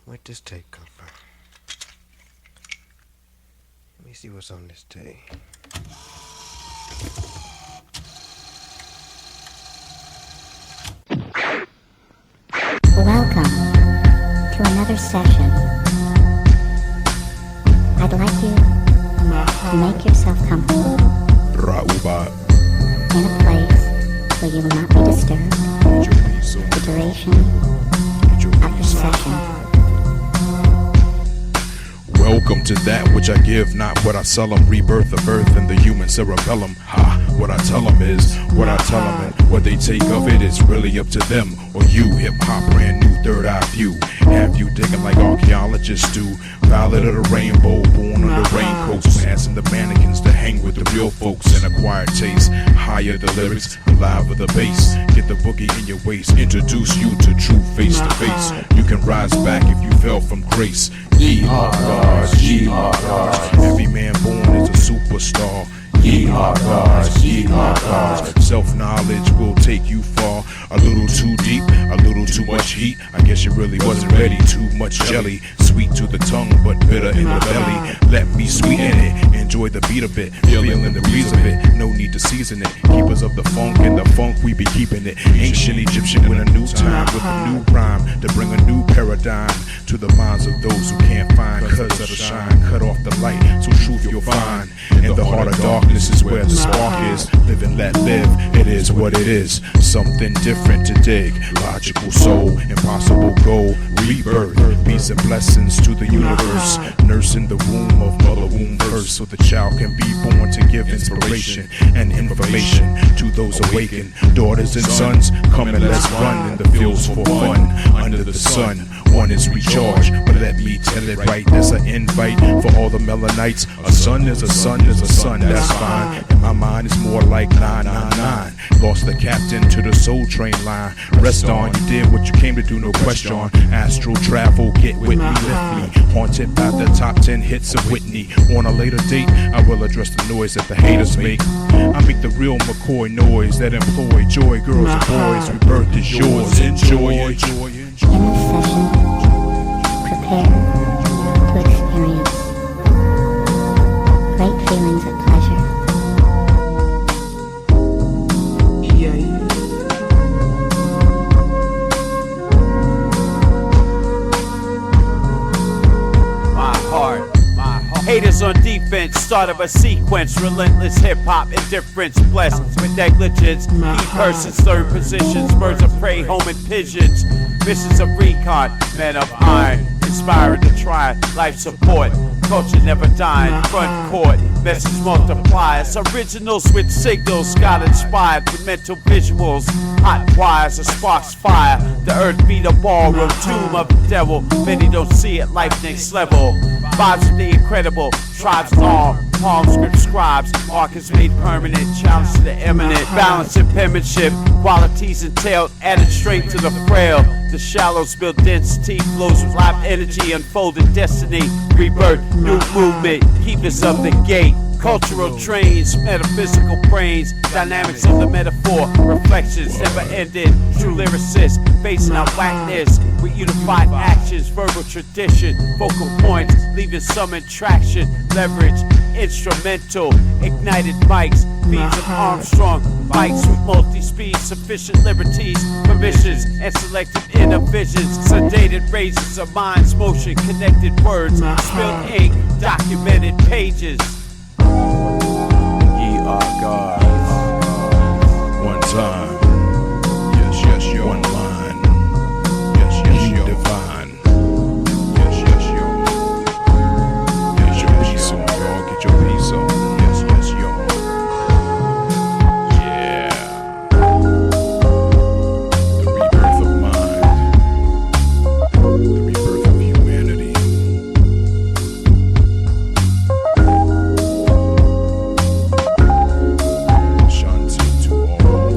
Where'd this tape come from? Let me see what's on this tape. Welcome to another session. I'd like you to make yourself comfortable in a place where you will not be disturbed the duration of the session. Welcome to that which I give, not what I sell them. Rebirth of earth and the human cerebellum. Ha, what I tell them is what I tell them, and what they take of it is really up to them. Or you, hip-hop, brand new third eye view. Have you digging like archaeologists do. Violet of the rainbow, born under raincoats. Passing the mannequins to hang with the real folks. And acquired taste, higher the lyrics, alive with the bass. Get the boogie in your waist, introduce you to true face to face. You can rise back if you fell from grace. Ye are gods, ye are gods. Every man born is a superstar. Ye are gods, ye are gods. Self-knowledge will take you far. A little too deep, a little too much heat. I guess you really wasn't ready. Too much jelly, sweet to the tongue, but bitter in the belly. Let me sweeten it, enjoy the beat of it, feeling the breeze of it. No need to season it. Keepers of the funk, and the funk we be keeping it. Ancient Egyptian with a new time, with a new rhyme to bring a new paradigm to the minds of those who can't find. Cause of the shine, cut off the light, so truth you'll find. In the heart of darkness is where the spark is. Live and let live, it is what it is. Something different to dig. Logical soul, impossible goal. Rebirth, peace and blessings to the universe. Nursing the womb of mother womb first, so the child can be born to give inspiration and information to those awakened. Daughters and sons, come and let's run in the fields for fun. Under the sun, one is recharged, but let me tell it right. There's an invite for all the melanites. A son is a son is a son, that's fine. And my mind is more like 999. Lost the captain to the soul train line. Rest on, you did what you came to do, no question. Astral travel, get with me, lift me. Haunted by the top 10 hits of Whitney. On a later date, I will address the noise that the haters make. I make the real McCoy noise that employ joy, girls and boys. Rebirth is yours, enjoy it. In this session, prepare to experience great feelings of pleasure. Haters on defense, start of a sequence. Relentless hip-hop indifference, blessed with negligence. Key persons, third positions, birds of prey, homing pigeons. Missions of recon, men of iron, inspired to try life support. Culture never dying, front court, message multipliers. Originals with signals, God inspired with mental visuals. Hot wires, or sparks fire. The earth beat a ballroom, tomb of the devil. Many don't see it, life next level. Vibes of the incredible, tribes long, palm script scribes, markers made permanent, challenge to the eminent, balance and penmanship, qualities entailed, added strength to the frail. The shallows build density, flows with live energy, unfolded destiny, rebirth, new movement, keepers of the gate. Cultural trains, metaphysical brains, dynamics of the metaphor, reflections never ended. True lyricists, facing our whackness with unified actions, verbal tradition, focal points, leaving some attraction, leverage, instrumental, ignited mics, beats of Armstrong, bikes with multi-speed, sufficient liberties, permissions, and selective inner visions, sedated raises of minds, motion, connected words, spilled ink, documented pages. Ye are gods. One time. Yes, yes, yo. One line. Yes, yes, yo. Divine. Yes, yes, yo. Get your piece on, y'all. Get your piece on. Yes, yes, yo. Yeah. The rebirth of mind. The rebirth of humanity. Shanti to all.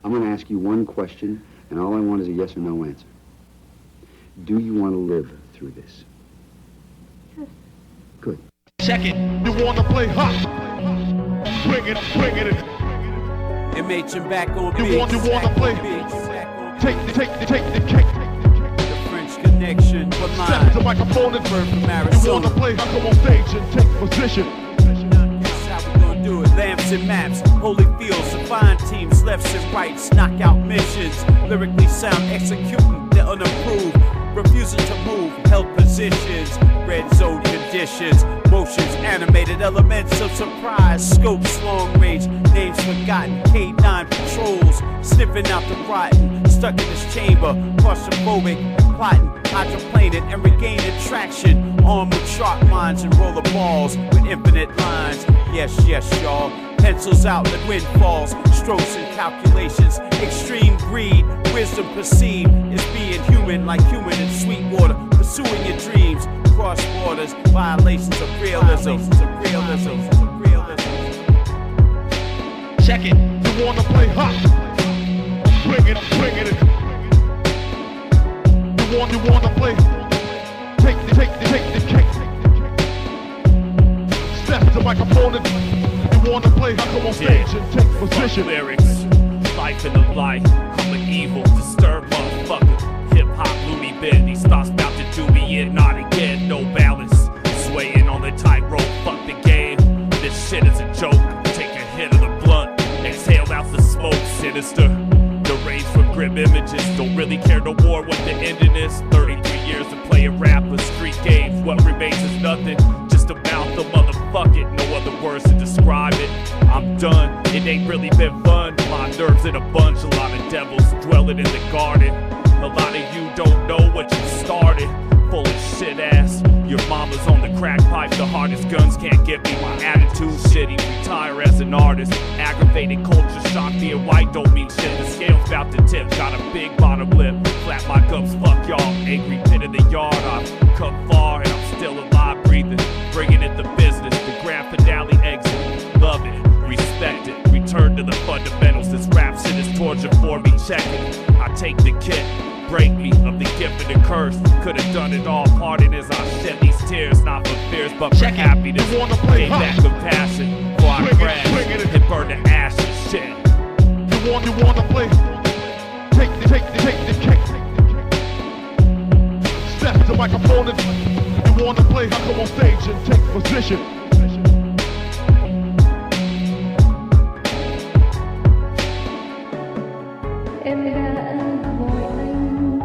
I'm going to ask you one question, and all I want is a yes or no answer. Do you want to live through this? Yes. Good. Second, you want to play hot? Bring it, bring it. MH and back on You beats. want to play? Take the cake. The French Connection. Step ONELINE. to microphone and Bird from you want Arizona. to play? Come on stage and take position. That's how we gonna do it. Lamps and maps, holy fields, define teams, lefts and rights, knockout missions, lyrically sound, executing the unapproved, refusing to move, held positions, red zone conditions, motions, animated elements of surprise, scopes, long range, names forgotten, K9 patrols, sniffing out the rotten, stuck in this chamber, claustrophobic and plotting, hydroplaning and regaining traction, armed with sharp minds and roller balls with infinite lines. Yes, y'all. Pencils out like wind falls, strokes and calculations, extreme greed, wisdom perceived is being human like human in sweet water, pursuing your dreams, cross borders, violations of realism, Second, you want to play hot? Bring it. You want to play? Take the cake. Step to microphone and you want to play? Come on stage and take position. Lyrics, life in the light, I'm an evil, disturbed motherfucker. Hip hop loony bin, these thoughts about to do me in, not again, no balance. Swaying on the tightrope, fuck the game. This shit is a joke. Take a hit of the blunt, exhale out the smoke, sinister. The rage for grim images, don't really care no more what the ending is. 33 years of playing rap, but street games, what remains is nothing. Just about the motherfuck it, no other words to describe it. I'm done, it ain't really been fun. My nerves in a bunch, a lot of devils dwelling in the garden. A lot of you don't know what you started. Full of shit ass. Your mama's on the crack pipe, the hardest guns can't get me. My attitude shitty, retire as an artist. Aggravated culture shock, being white don't mean shit. The scale's about to tip, got a big bottom lip. Flap my gums, fuck y'all. Angry pit in the yard, I've come far and I'm still alive, breathing. Bringing it the business, the grand finale exit. Love it, respect it, return to the fundamentals. This rap shit is torture for me, check it. I take the kit, break me of the gift and the curse. Could've done it all, pardon as I shed these tears. Not for fears, but for happiness. Gave back compassion before I crashed and burned to ashes, shit. You want to play? Take the cake. Step to microphone and you want to play? Come on stage and take position. Em đã gọi anh,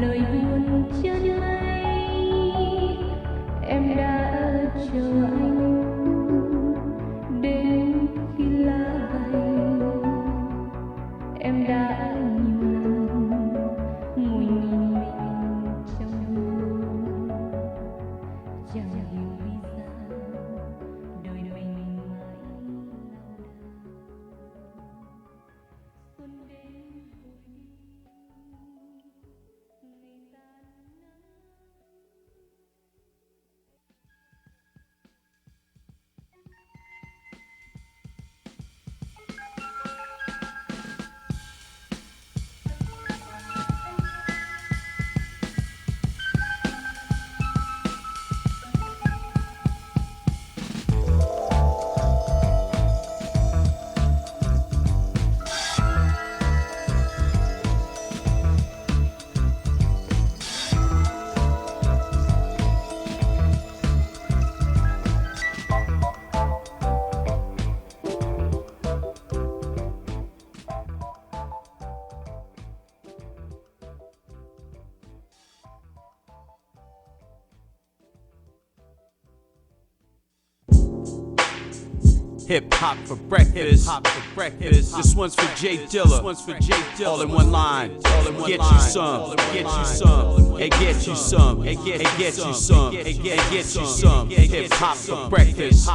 lời buồn chân mây. Em đã chờ anh đến khi lá bay. Em đã nhiều lần ngồi nhìn mình trong mưa, chẳng hiểu vì sao đời mình mãi xuân đến rồi đi, ngày tan nắng. Hip hop for breakfast. This one's for Jay Dilla. All in one line. Get you some. And get you some. Hip hop for breakfast.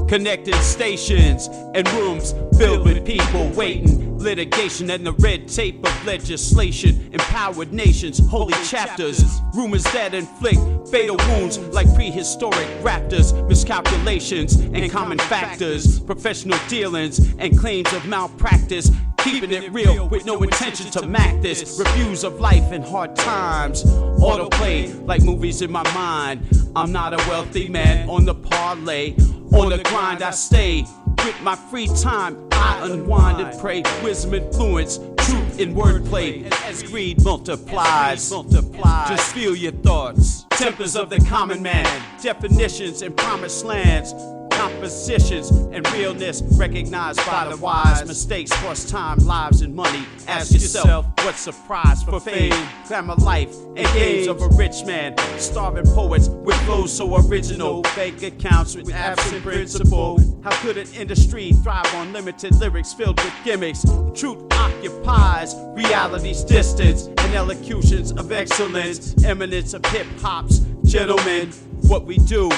Connected stations and rooms filled with people waiting. Litigation and the red tape of legislation. Empowered nations, holy chapters. Rumors that inflict fatal wounds like prehistoric raptors. Miscalculations and common factors. Professional dealings and claims of malpractice. Keeping it real with no intention to mac this. Reviews of life in hard times. Autoplay like movies in my mind. I'm not a wealthy man on the parlay. On the grind I stay. With my free time I unwind and pray. Wisdom influence, truth in wordplay. And as greed multiplies, just feel your thoughts. Tempers of the common man. Definitions and promised lands. Compositions and realness recognized by the wise. Mistakes cost time, lives, and money. Ask yourself, what's the prize for fame? Glamour life and games of a rich man. Starving poets with flows so original. Bank accounts with absent principle. How could an industry thrive on limited lyrics filled with gimmicks? Truth occupies reality's distance and elocutions of excellence. Eminence of hip-hop's gentlemen. What we do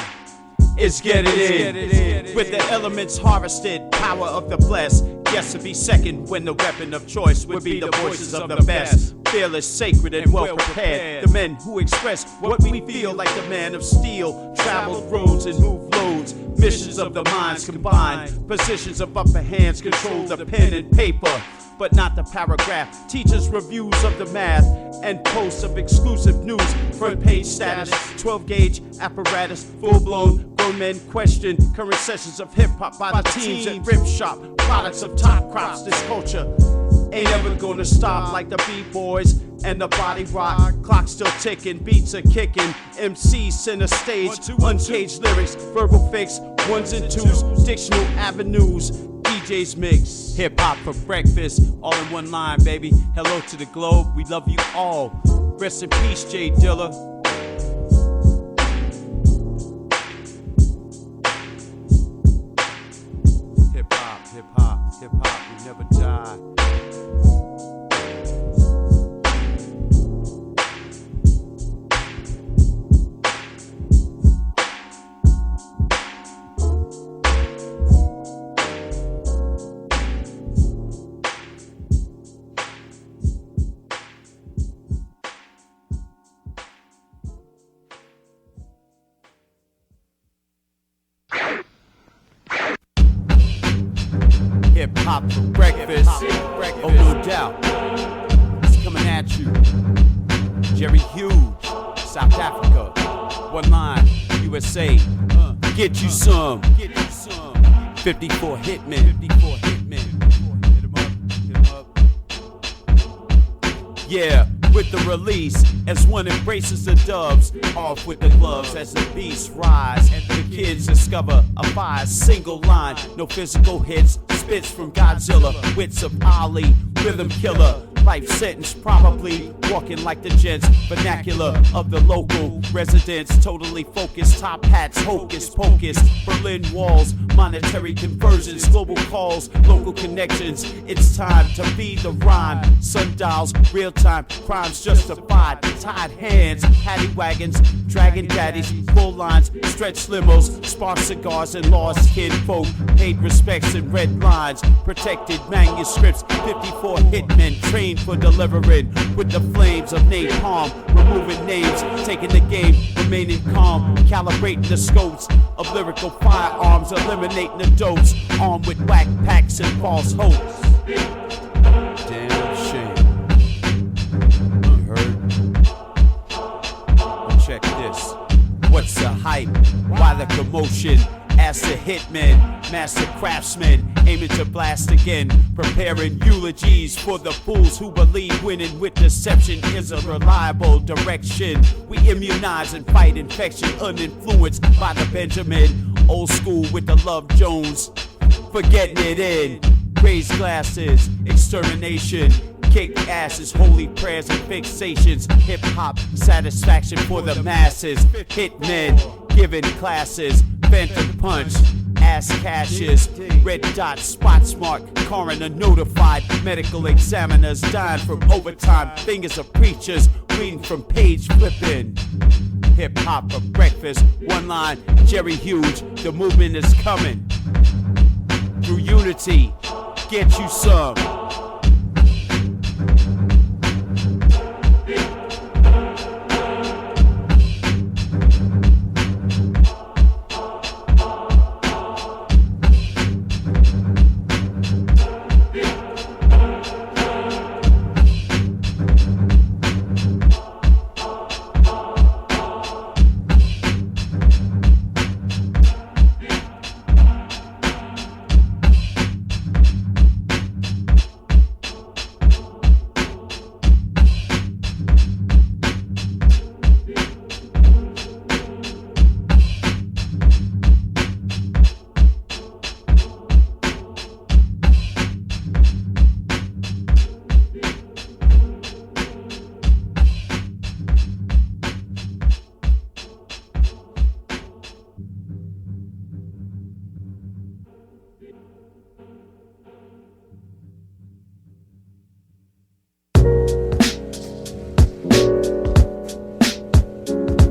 is get it in. With the elements harvested, power of the blessed. Yes, to be second when the weapon of choice would be the voices of the best. Fearless, sacred, and well prepared. The men who express what we feel like the man of steel. Traveled roads and moved loads. Missions of the minds combined. Positions of upper hands control the pen and paper, but not the paragraph. Teachers' reviews of the math and posts of exclusive news. Front page status, 12 gauge apparatus, full blown. Grown men question current sessions of hip hop by the teams at Rip Shop. Products of top crops. This culture ain't ever gonna stop like the B-boys and the body rock. Clock still ticking, beats are kicking. MCs center stage, uncaged lyrics, verbal fix, ones and twos, dictional avenues. DJ's mix, hip hop for breakfast, all in one line, baby. Hello to the globe, we love you all. Rest in peace, Jay Dilla. Hip hop, hip hop, hip hop, we never die. Hip hop for breakfast. Oh, no doubt. It's coming at you. Jerry Hughes, South Africa. One line, USA. Get you some. 54 Hitmen. Hit 'em up. Yeah. With the release, as one embraces the dubs, off with the gloves as the beasts rise, and the kids discover a fire single line, no physical hits, spits from Godzilla, wits of Ali, rhythm killer, life sentence probably, walking like the gents, vernacular of the local residents, totally focused, top hats, hocus pocus, Berlin walls, monetary conversions, global calls, local connections, it's time to feed the rhyme, sundials, real time, crimes justified, tied hands, paddy wagons, dragon daddies, full lines, stretch limos, sparse cigars and lost kinfolk, paid respects and red lines, protected manuscripts, 54 hitmen trained for delivering with the flames of napalm, removing names, taking the game, remaining calm, calibrating the scopes of lyrical firearms, eliminating the dopes, armed with whack packs and false hopes. Damn shame. You heard? Well, check this. What's the hype? Why the commotion? Ask the hitmen, master craftsmen, aiming to blast again, preparing eulogies for the fools who believe winning with deception is a reliable direction. We immunize and fight infection, uninfluenced by the Benjamin. Old school with the Love Jones, forgetting it in. Raise glasses, extermination. Kick asses, holy prayers and fixations. Hip-hop satisfaction for the masses. Hitmen giving classes. Phantom punch, ass caches. Red dot, spot smart. Coroner notified. Medical examiners dying from overtime. Fingers of preachers reading from page flipping. Hip hop for breakfast. One line, Jerry Huge. The movement is coming. Through unity, get you some.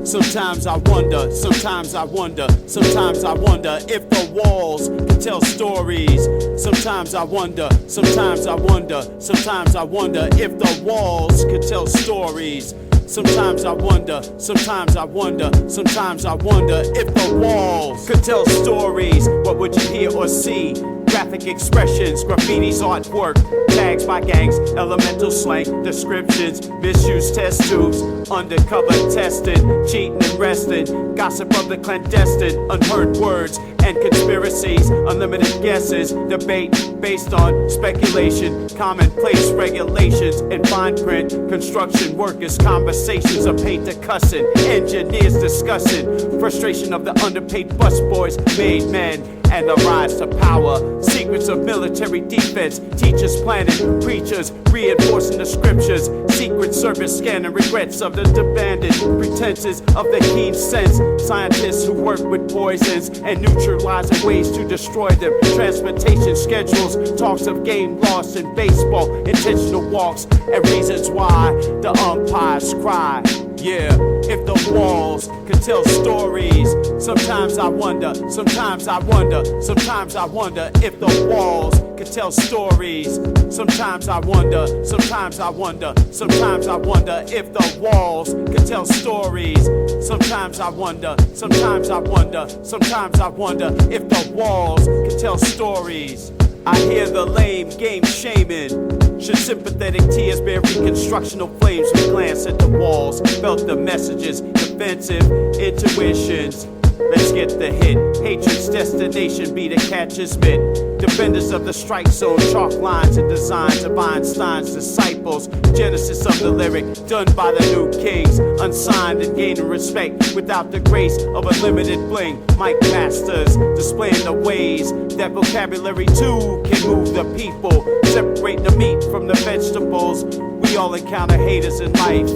Sometimes I wonder, sometimes I wonder, sometimes I wonder if the walls can tell stories. Sometimes I wonder, sometimes I wonder, sometimes I wonder if the walls can tell stories. Sometimes I wonder, sometimes I wonder, sometimes I wonder if the walls could tell stories. What would you hear or see? Graphic expressions, graffiti's artwork, tags by gangs, elemental slang, descriptions, misuse test tubes, undercover testing, cheating and resting, gossip of the clandestine, unheard words and conspiracies, unlimited guesses, debate based on speculation, commonplace regulations and fine print, construction workers, conversations of painter cussing, engineers discussing, frustration of the underpaid busboys, made men, and the rise to power, secrets of military defense, teachers planning, preachers reinforcing the scriptures, secret service scanning regrets of the abandoned, pretenses of the keen sense, scientists who work with poisons and neutralizing ways to destroy them, transportation schedules, talks of game loss in baseball, intentional walks, and reasons why the umpires cry. Yeah, if the walls could tell stories. Sometimes I wonder, sometimes I wonder, sometimes I wonder if the walls could tell stories. Sometimes I wonder, sometimes I wonder, sometimes I wonder if the walls could tell stories. Sometimes I wonder, sometimes I wonder, sometimes I wonder if the walls could tell stories. I hear the lame game shaming. Should sympathetic tears bear reconstructional flames? We glance at the walls, felt the messages, defensive intuitions. Let's get the hit. Hatred's destination be the catcher's mitt. Defenders of the strike zone, chalk lines and designs of Einstein's disciples. Genesis of the lyric, done by the new kings. Unsigned and gaining respect without the grace of a limited bling. Mic masters displaying the ways that vocabulary too can move the people. Separate the meat from the vegetables. We all encounter haters in life.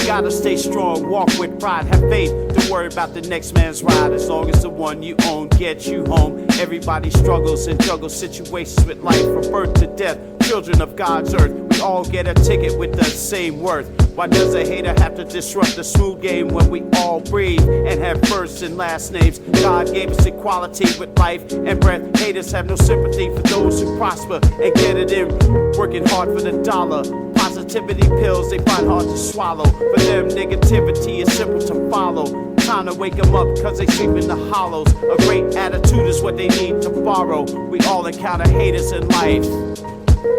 Gotta stay strong, walk with pride, have faith. Don't worry about the next man's ride. As long as the one you own gets you home. Everybody struggles and juggles situations with life from birth to death. Children of God's earth, we all get a ticket with the same worth. Why does a hater have to disrupt the smooth game when we all breathe and have first and last names? God gave us equality with life and breath. Haters have no sympathy for those who prosper and get it in, working hard for the dollar. Positivity pills they find hard to swallow. For them, negativity is simple to follow. Time to wake them up cause they sleep in the hollows. A great attitude is what they need to borrow. We all encounter haters in life.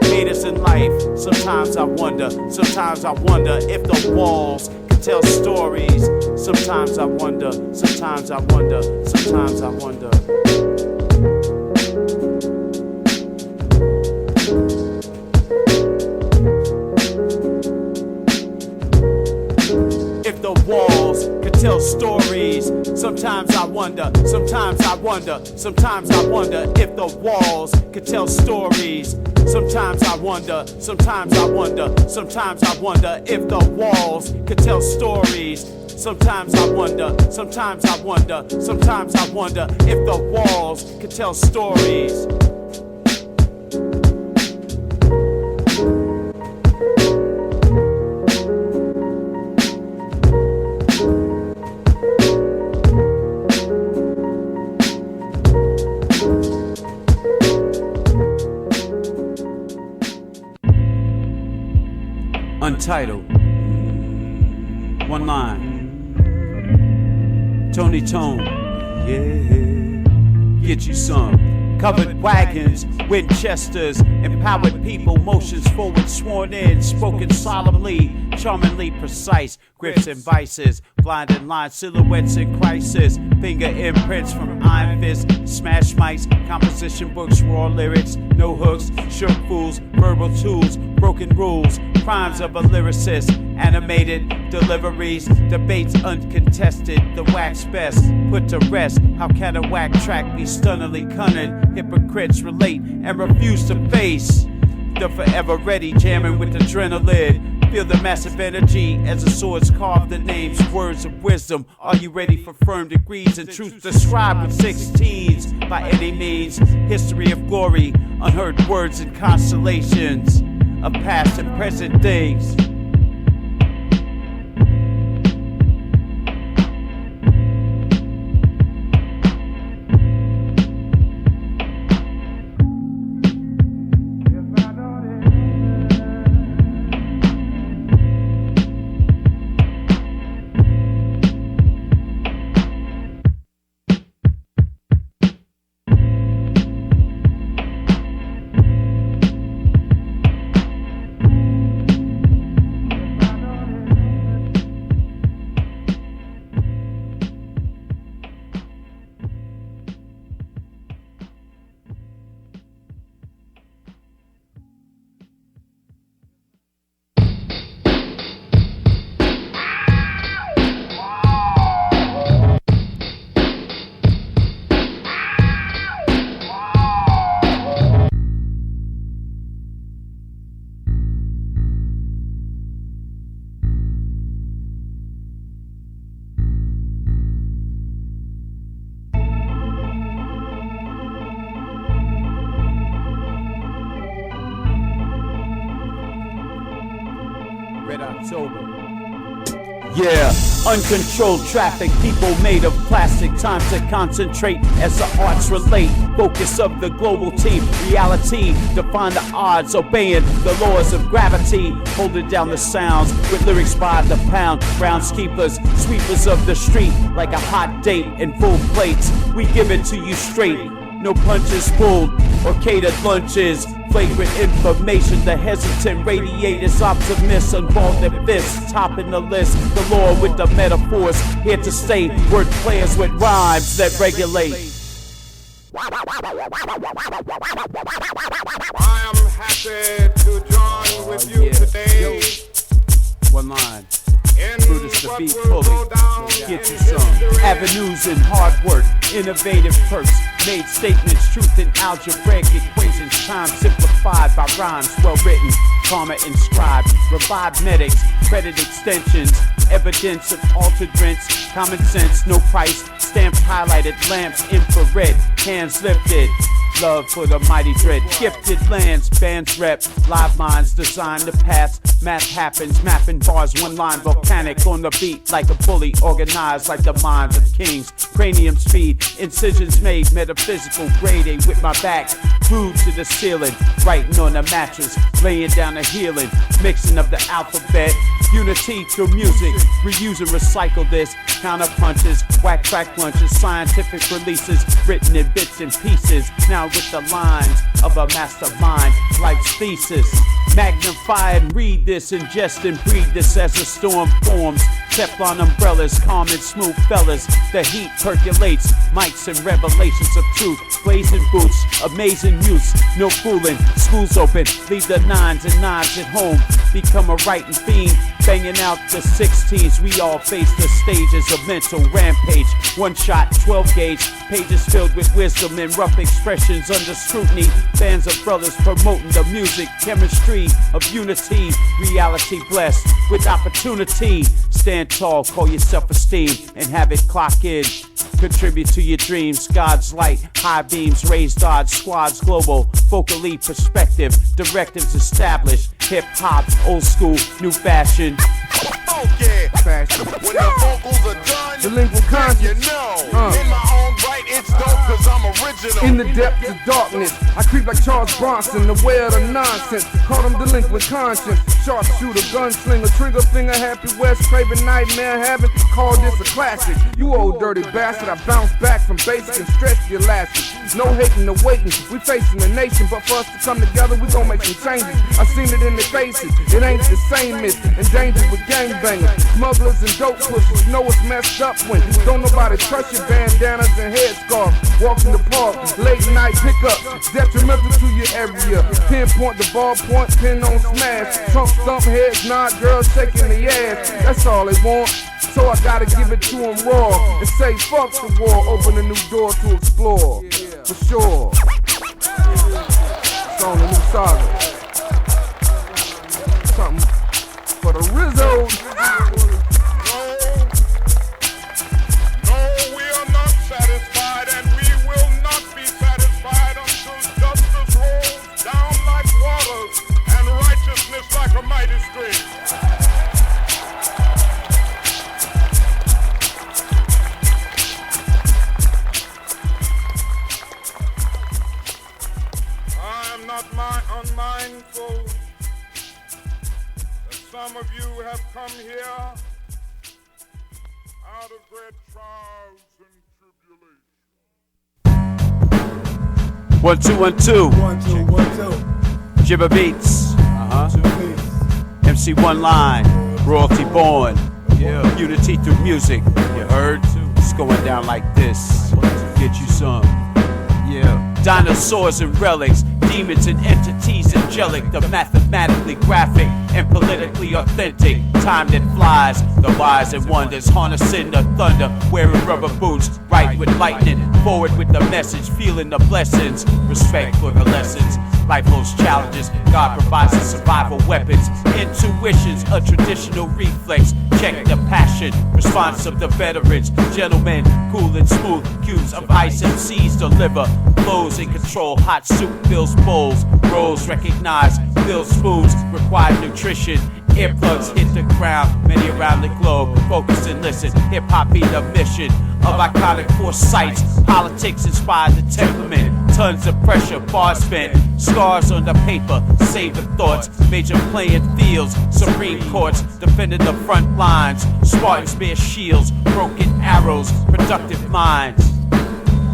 Haters in life. Sometimes I wonder if the walls can tell stories. Sometimes I wonder, sometimes I wonder, sometimes I wonder. If the walls could tell stories. Sometimes I wonder, sometimes I wonder, sometimes I wonder if the walls could tell stories. Sometimes I wonder, sometimes I wonder, sometimes I wonder if the walls could tell stories. Sometimes I wonder, sometimes I wonder, sometimes I wonder if the walls could tell stories. Entitled One Line. Tony Tone, yeah, get you some. Covered wagons, Winchesters, empowered people, motions forward, sworn in, spoken solemnly, charmingly precise, grips and vices, blinding lines, silhouettes in crisis, finger imprints from iron fist, smash mics, composition books, raw lyrics, no hooks, shook fools, verbal tools, broken rules, crimes of a lyricist, animated deliveries, debates uncontested, the wax best, put to rest. How can a whack track be stunningly cunning? Hypocrites relate and refuse to face the forever ready, jamming with adrenaline. Feel the massive energy as the swords carve the names, words of wisdom. Are you ready for firm degrees and truth described with 16s? By any means, history of glory, unheard words and constellations of past and present things. Yeah, uncontrolled traffic, people made of plastic. Time to concentrate as the arts relate. Focus of the global team, reality. Define the odds, obeying the laws of gravity. Holding down the sounds with lyrics by the pound. Groundskeepers, sweepers of the street. Like a hot date in full plates. We give it to you straight. No punches pulled or catered lunches. Flagrant information, the hesitant radiators, optimists, unfolded fists, topping the list. The law with the metaphors, here to stay. Word players with rhymes that regulate. I am happy to join with you today. One line. Brutus the beat fully, get you some. Avenues and hard work, innovative perks, made statements, truth in algebraic equations, time simplified by rhymes well written, karma inscribed, revived medics, credit extensions, evidence of altered rents, common sense, no price, stamped highlighted lamps, infrared, hands lifted. Love for the mighty dread, gifted lands, bands rep, live minds design the path, math happens, mapping bars, one line, volcanic on the beat, like a bully, organized like the minds of kings, cranium speed, incisions made, metaphysical grading with my back, glued to the ceiling, writing on the mattress, laying down the healing, mixing of the alphabet, unity through music, reuse and recycle this, counter punches, whack track lunches, scientific releases, written in bits and pieces, now with the lines of a mastermind, life's thesis. Magnify and read this, ingest and breathe this as the storm forms. Teflon umbrellas, calm and smooth fellas. The heat percolates, mics and revelations of truth. Blazing boots, amazing use, no fooling. School's open, leave the nines and knives at home. Become a writing fiend, banging out the 16s. We all face the stages of mental rampage. One shot, 12 gauge, pages filled with wisdom and rough expressions under scrutiny. Bands of brothers promoting the music, chemistry of unity. Reality blessed with opportunity. Stand tall, call your self-esteem, and have it clock in. Contribute to your dreams, God's light, high beams, raised odds, squads global, vocally perspective, directives established, hip-hop, old school, new fashion. Oh yeah, Fashion. when the vocals are done, Delinquent then you conscience. know. In my own right, it's dope cause I'm original. original. In the depths of darkness, I creep like Charles Bronson, aware of the nonsense. Call them delinquent conscience. Sharpshooter, gunslinger, trigger finger, Happy West, craving nightmare habit. Call this a classic. You old dirty bastard, I bounce back from basic and stretch the elastic. No hating or waiting, we facing the nation, but for us to come together, we gon' make some changes. I seen it in their faces, it ain't the same, miss. In danger with gangbangers, smugglers and dope pushers. You know it's messed up when don't nobody trust your bandanas and headscarves. Walk in the park, late night pickups, detrimental to your area. Pinpoint the ballpoint, pin on smash. Trunk stump heads, nod girls shaking the ass. That's all they want. So I gotta give it to them raw and say fuck the war, open a new door to explore. For sure. It's on the new saga. Something for the Rizzo. No, we are not satisfied, and we will not be satisfied until justice rolls down like waters and righteousness like a mighty stream. Unmindful that some of you have come here out of great trials and tribulations. 1 2 1 2. 1 2 1 2. Jibba Beats. MC One Line. Royalty born. Yeah. Unity through music. You heard? It's going down like this. Get you some. Yeah. Dinosaurs and relics. Demons and entities angelic, the mathematically graphic and politically authentic. Time that flies, the wise and wonders, harnessing the thunder, wearing rubber boots, right with lightning, forward with the message, feeling the blessings, respect for the lessons. Life holds challenges, God provides the survival weapons. Intuition's a traditional reflex. Check the passion, response of the veterans. Gentlemen, cool and smooth, cubes of ice MCs deliver. Flows in control, hot soup fills bowls. Rolls recognize, fills spoons, require nutrition. Earplugs hit the ground, many around the globe. Focus and listen, hip-hop be the mission of iconic foresights. Politics inspire the temperament. Tons of pressure, bars spent. Scars on the paper, save the thoughts. Major playing fields, Supreme Courts, defending the front lines. Spartans bear shields, broken arrows, productive minds.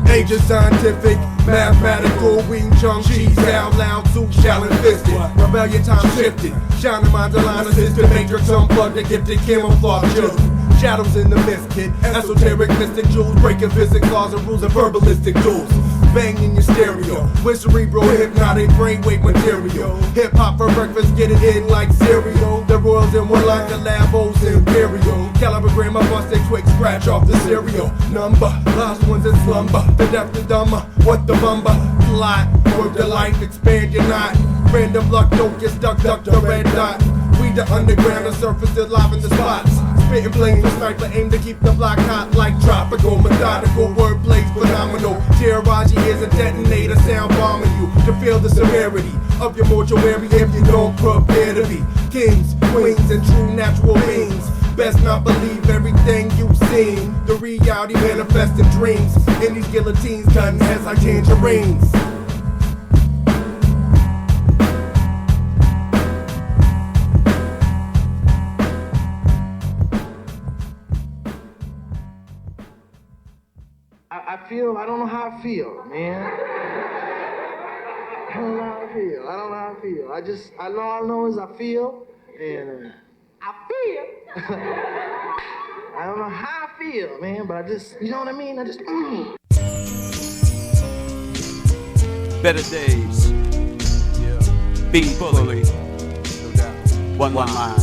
Age of scientific, mathematical, Wing Chun, cheese, out loud, too shall fisted. Rebellion time shifted, shining minds align assisted, matrix unplugged, the gifted camouflage children. Shadows in the mist, kid, esoteric mystic jewels, breaking physics, laws and rules, and verbalistic duels. Banging your stereo, with cerebral, hypnotic, brainwave material. Hip hop for breakfast, get it in like cereal. The Royals in one line, the Lambos Imperial. Calibragram, I bust a quick scratch off the serial number. Lost ones in slumber, the depth of dumber, what the bumper. Plot, work the life, expand your knot. Random luck, don't get stuck, duck the red dot. We the underground, the surface is live in the spots. Spitting blame the sniper, aim to keep the block hot like tropical. Methodical wordplay's phenomenal. Terrorize your ears and detonator, sound bombing you to feel the severity of your mortuary if you don't prepare to be kings, queens, and true natural beings. Best not believe everything you've seen. The reality manifests in dreams. In these guillotines, cutting heads like tangerines. I don't know how I feel, man. I don't know how I feel. All I know is I feel, and I feel. I don't know how I feel, man, but I just, you know what I mean? Better days. Yeah. Beat fully. No doubt. One line.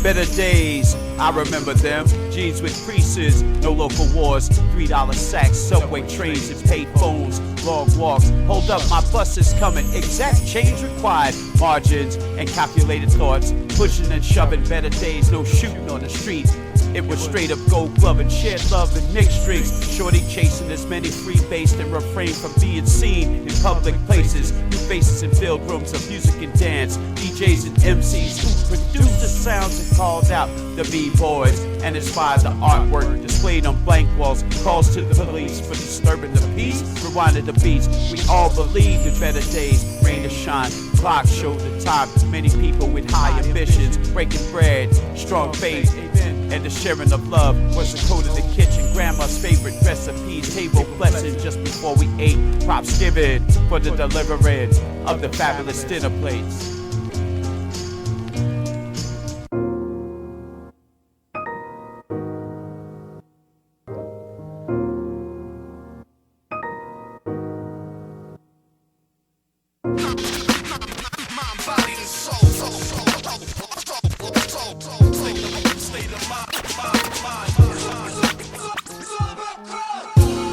Better days, I remember them. Jeans with creases, no local wars, $3 sacks, subway trains and paid phones. long walks. Hold up, my bus is coming. Exact change required. Margins and calculated thoughts. Pushing and shoving, better days, no shooting on the street. It was straight up gold glove and shared love and mixed drinks. Shorty chasing as many free-based and refrain from being seen in public places. New faces in field rooms of music and dance. DJs and MCs who produced the sounds and called out the B-boys and inspired the artwork displayed on blank walls. Calls to the police for disturbing the peace. Rewinded the beats. We all believed in better days. Rain to shine. Clock showed the time. Many people with high ambitions. Breaking bread. Strong faith. And the sharing of love was the code of the kitchen. Grandma's favorite recipes, table blessing just before we ate. Props given for the delivering of the fabulous dinner plates.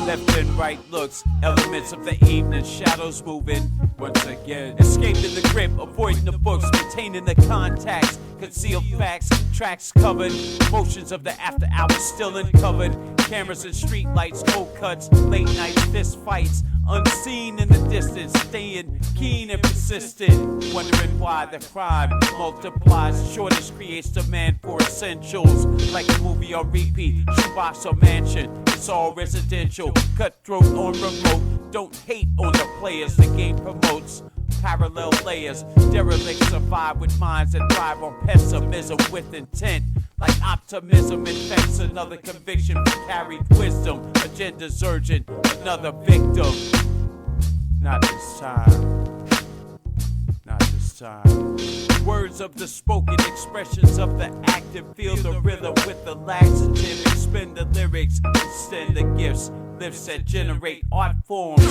Left and right looks, elements of the evening, shadows moving once again. Escaping the grip, avoiding the books, maintaining the contacts, concealed facts, tracks covered, motions of the after hours still uncovered. Cameras and street lights, cold cuts, late night fist fights, unseen in the distance, staying keen and persistent, wondering why the crime multiplies. Shortage creates demand for essentials, like a movie on repeat, shoebox or mansion. It's all residential, cutthroat on remote. Don't hate on the players the game promotes. Parallel layers, derelicts survive with minds that thrive on pessimism with intent. Like optimism infects another conviction for carried wisdom. Agenda's urgent, another victim. Not this time. Not this time. Words of the spoken, expressions of the active. Feel the rhythm with the laxative. Expend the lyrics, extend the gifts. Lifts that generate art forms.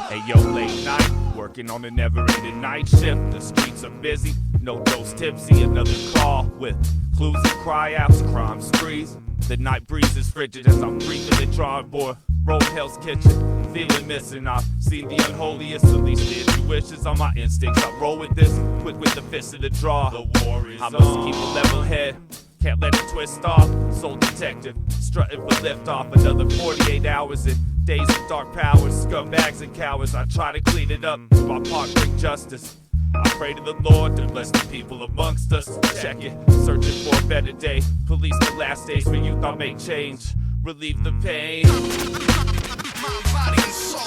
Hey yo, late night, working on a never-ending night shift. The streets are busy, no dose tipsy. Another call with clues and cry-outs, crime sprees. The night breeze is frigid as I'm breathing the drawing board. Roll Hell's Kitchen, feeling missing. I've seen the unholiest, at least the intuitions on my instincts. I roll with this, quick with the fist of the draw. The war is I must keep a level head, can't let it twist off. Soul detective, strutting for liftoff. Another 48 hours in days of dark powers, scumbags and cowards. I try to clean it up, do my part, bring justice. I pray to the Lord to bless the people amongst us. Check it, searching for a better day. Police the last days for youth, I'll make change. Relieve the pain. My body and soul.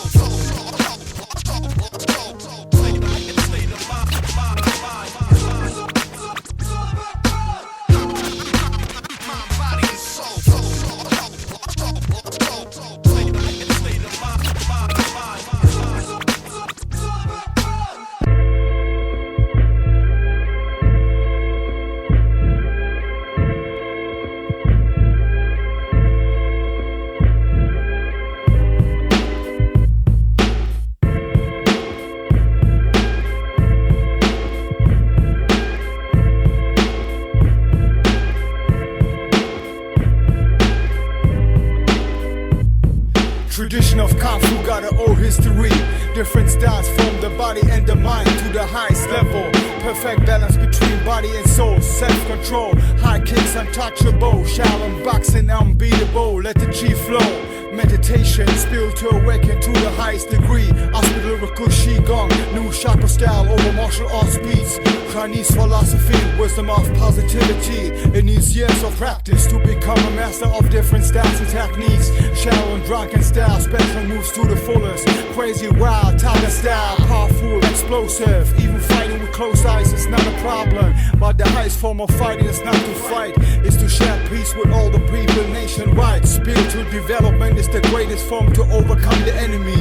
Tradition of Kung Fu got an old history. Different styles from the body and the mind to the highest level. Perfect balance between body and soul. Self-control, high kicks untouchable. Shaolin boxing unbeatable. Let the chi flow. Meditation, spiritual awaken to the highest degree. Aspect lyrical Qigong, new chakra style over martial arts beats. Chinese philosophy, wisdom of positivity. It needs years of practice to become a master of different styles and techniques. Shaolin drunken style, special moves to the fullest. Crazy wild, tiger style, powerful, explosive. Even fighting with closed eyes is not a problem. But the highest form of fighting is not to fight, it's to share peace with all the people nationwide. Spiritual development is the greatest form to overcome the enemy.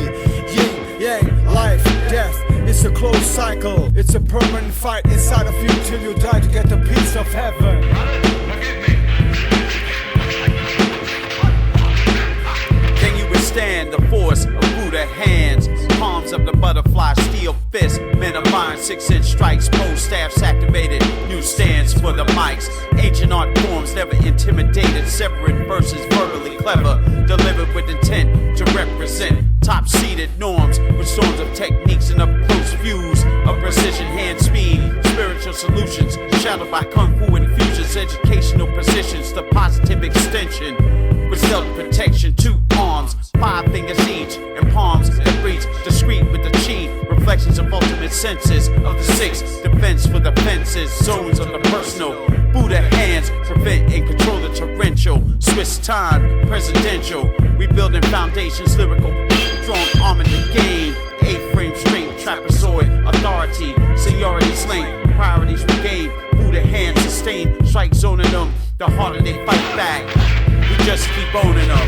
Yin, yang, life, death, it's a closed cycle. It's a permanent fight inside of you till you die to get the peace of heaven. Withstand the force of Buddha hands. Palms of the butterfly, steel fist. Men of mine, 6-inch strikes, bow staffs activated. New stands for the mics. Ancient art forms never intimidated. Severing verses verbally clever. Delivered with intent to represent top-seated norms. With storms of techniques and up-close views of precision, hand speed. Spiritual solutions shadowed by kung fu infusions. Educational positions, the positive extension. With self-protection, 2 arms, 5 fingers each, and palms that reach discreet with the chi. Reflections of ultimate senses of the 6. Defense for the fences, zones of the personal. Buddha hands prevent and control the torrential. Swiss time, presidential. Rebuilding foundations, lyrical. Strong arm in the game. A-frame straight, trapezoid, authority. Seniority slain, priorities regained. Buddha hands sustain, strike zoning them. The harder they fight back. We just keep owning them.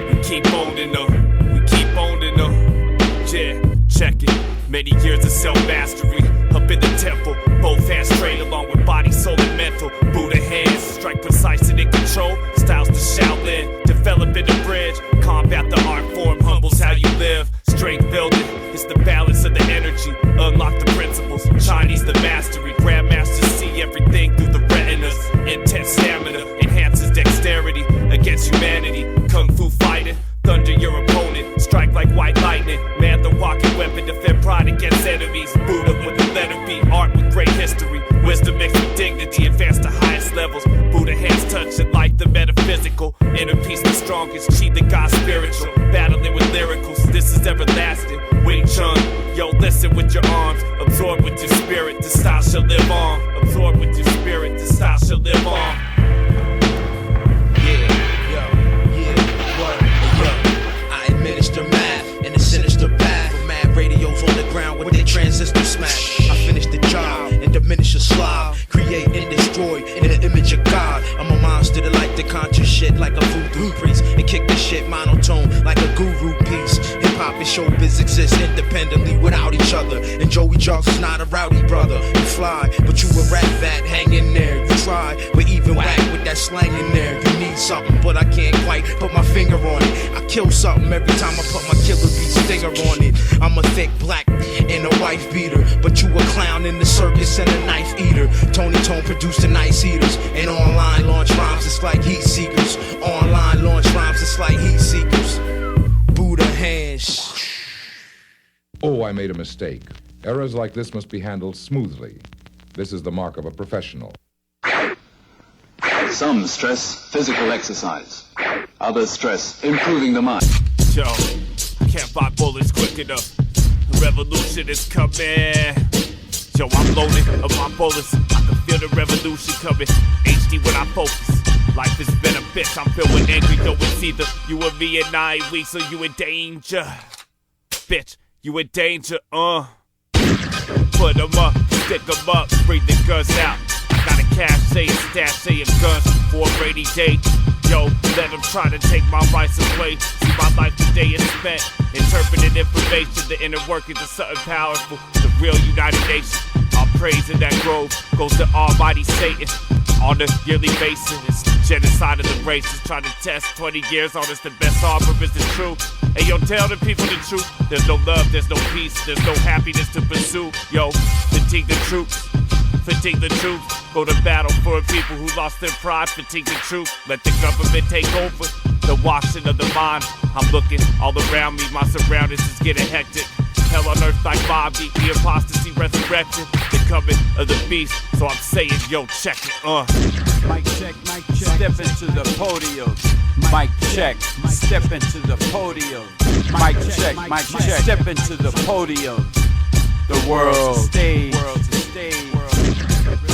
We keep owning them. We keep owning them. Yeah, check it. Many years of self-mastery. Up in the temple. Both hands straight along with body, soul, and mental. Buddha hands, strike precise and in control. Styles to Shaolin. Develop in the bridge. Combat the art form. Humbles how you live. Strength building. It's the balance of the energy. Unlock the principles. Chinese the mastery. Grandmasters see everything through the retinas. Intense stamina enhances dexterity against humanity. Kung fu fighting. Thunder your opponent. Strike like white lightning. Man the walking weapon. Defend pride against enemies. Buddha with the letter B. Art with great history. Wisdom mixed with dignity. Advance to highest levels. Buddha hands touch it like the metaphysical. Inner peace the strongest. Chi the God spiritual. Battling with lyricals. This is everlasting. Wing Chun. Yo, listen with your arms. Absorb with your spirit. The style shall live on. Absorb with your spirit. The style shall live on. Administer math in a sinister path. For mad radios on the ground with their transistor smash. I finish the job and diminish a slob. Create and destroy in the image of God. I'm a monster that like to conjure shit like a voodoo priest. And kick the shit monotone like a guru piece. Hip-hop and showbiz exist independently without each other. And Joey Juggs is not a rowdy brother. You fly, but you a rap vat, hang in there. You try, but even whack with that slang in there. You need something, but I can't quite put my finger on it. I kill something every time I put my killer beat stinger on it. I'm a thick black and a wife beater, but you a clown in the circus and a knife eater. Tony Tone produced the nice eaters, and online launch rhymes it's like heat seekers. Online launch rhymes it's like heat seekers. Buddha hands. Oh, I made a mistake. Errors like this must be handled smoothly. This is the mark of a professional. Some stress physical exercise. Others stress improving the mind. Yo, I can't buy bullets quick enough. The revolution is coming. Yo, I'm loaded up my bullets. I can feel the revolution coming. HD when I focus. Life has been a bitch. I'm filled with anger. Though it's either you or me at 9 weeks or you in danger. Bitch, you in danger, Put them up, stick them up, bring the guns out. Got a cache, stash, of guns for a rainy day. Yo, let them try to take my rights away. See my life today is spent interpreting information. The inner workings of something powerful. The real United Nations. All praise in that grove goes to Almighty Satan. On a yearly basis, it's the genocide of the races. Trying to test 20 years on us. The best arbor is the truth. Hey, yo, tell the people the truth. There's no love, there's no peace, there's no happiness to pursue. Yo, fatigue the troops. Fatigue the truth. Go to battle for people who lost their pride. Fatigue the truth. Let the government take over. The washing of the mind. I'm looking all around me. My surroundings is getting hectic. Hell on earth like Bobby. The apostasy resurrected. The coming of the beast. So I'm saying, yo, check it. Mic check, mic check. Step into the podium. Mic check. Step into the podium. Mic check, mic check. Step into the podium. The world stage.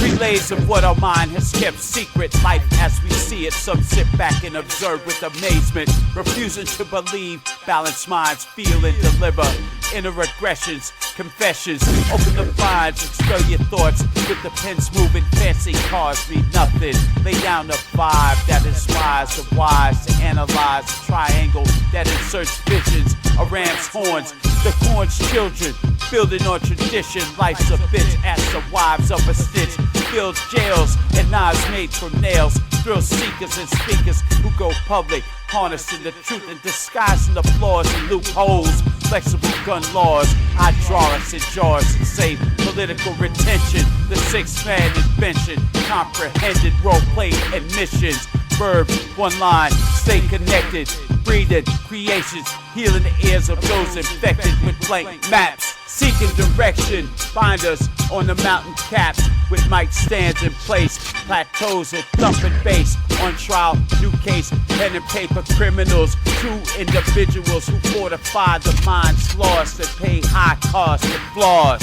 Relays of what our mind has kept secret. Life as we see it. Some sit back and observe with amazement, refusing to believe. Balanced minds feel and deliver. Inner aggressions, confessions. Open the blinds, expel your thoughts. With the pens moving, fancy cars mean nothing. Lay down the vibe that inspires the wise to analyze a triangle that inserts visions. A ram's horns, the corn's children. Building on tradition, life's a bitch. Ask the wives of a stitch. Builds jails and knives made from nails. Thrill seekers and speakers who go public, harnessing the truth and disguising the flaws and loopholes. Flexible gun laws, hydraulics and jars and save political retention. The sixth man invention, comprehended role-play admissions. Verb, one line, stay connected. Breathing, creations, healing the ears of those infected with blank maps. Seeking direction, find us on the mountain caps with mic stands in place. Plateaus and thumping bass. On trial, new case, pen and paper criminals. True individuals who fortify the minds lost and pay high cost and flaws.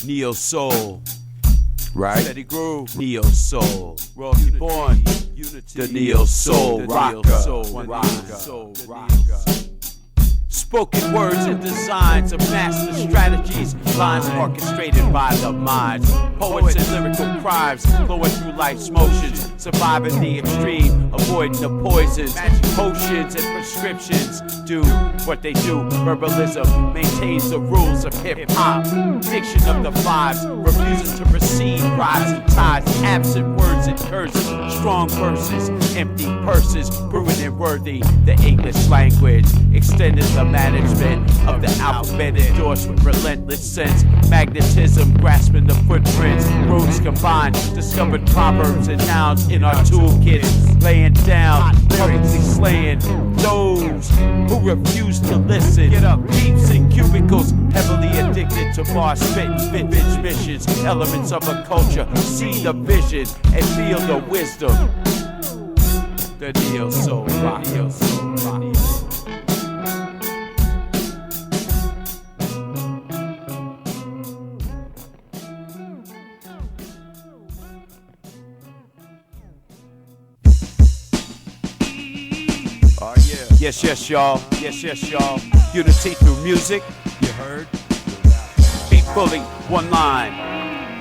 Neo Soul, right? Steady groove, Neo Soul, royalty born, the Neo Soul rocker. Spoken words and designs of master strategies, lines orchestrated by the minds. Poets and lyrical crimes, flowing through life's motions, surviving the extreme, avoiding the poisons. Potions and prescriptions do what they do. Verbalism maintains the rules of hip-hop. Diction of the vibes, refuses to receive rhymes and ties. Absent words and curses, strong verses, empty purses, proven and worthy. The English language extended the management of the alphabet, endorsed with relentless sense. Magnetism, grasping the footprints. Roads combined, discovered proverbs and nouns in our toolkits. Laying down, publicly slaying those who refuse to listen. Get up, peeps in cubicles, heavily addicted to bar spitting vintage missions. Elements of a culture, see the vision and feel the wisdom. The Neo Soul rock, Neo Soul rock. Yes, yes, y'all. Yes, yes, y'all. Unity through music. You heard? Beat fully, one line.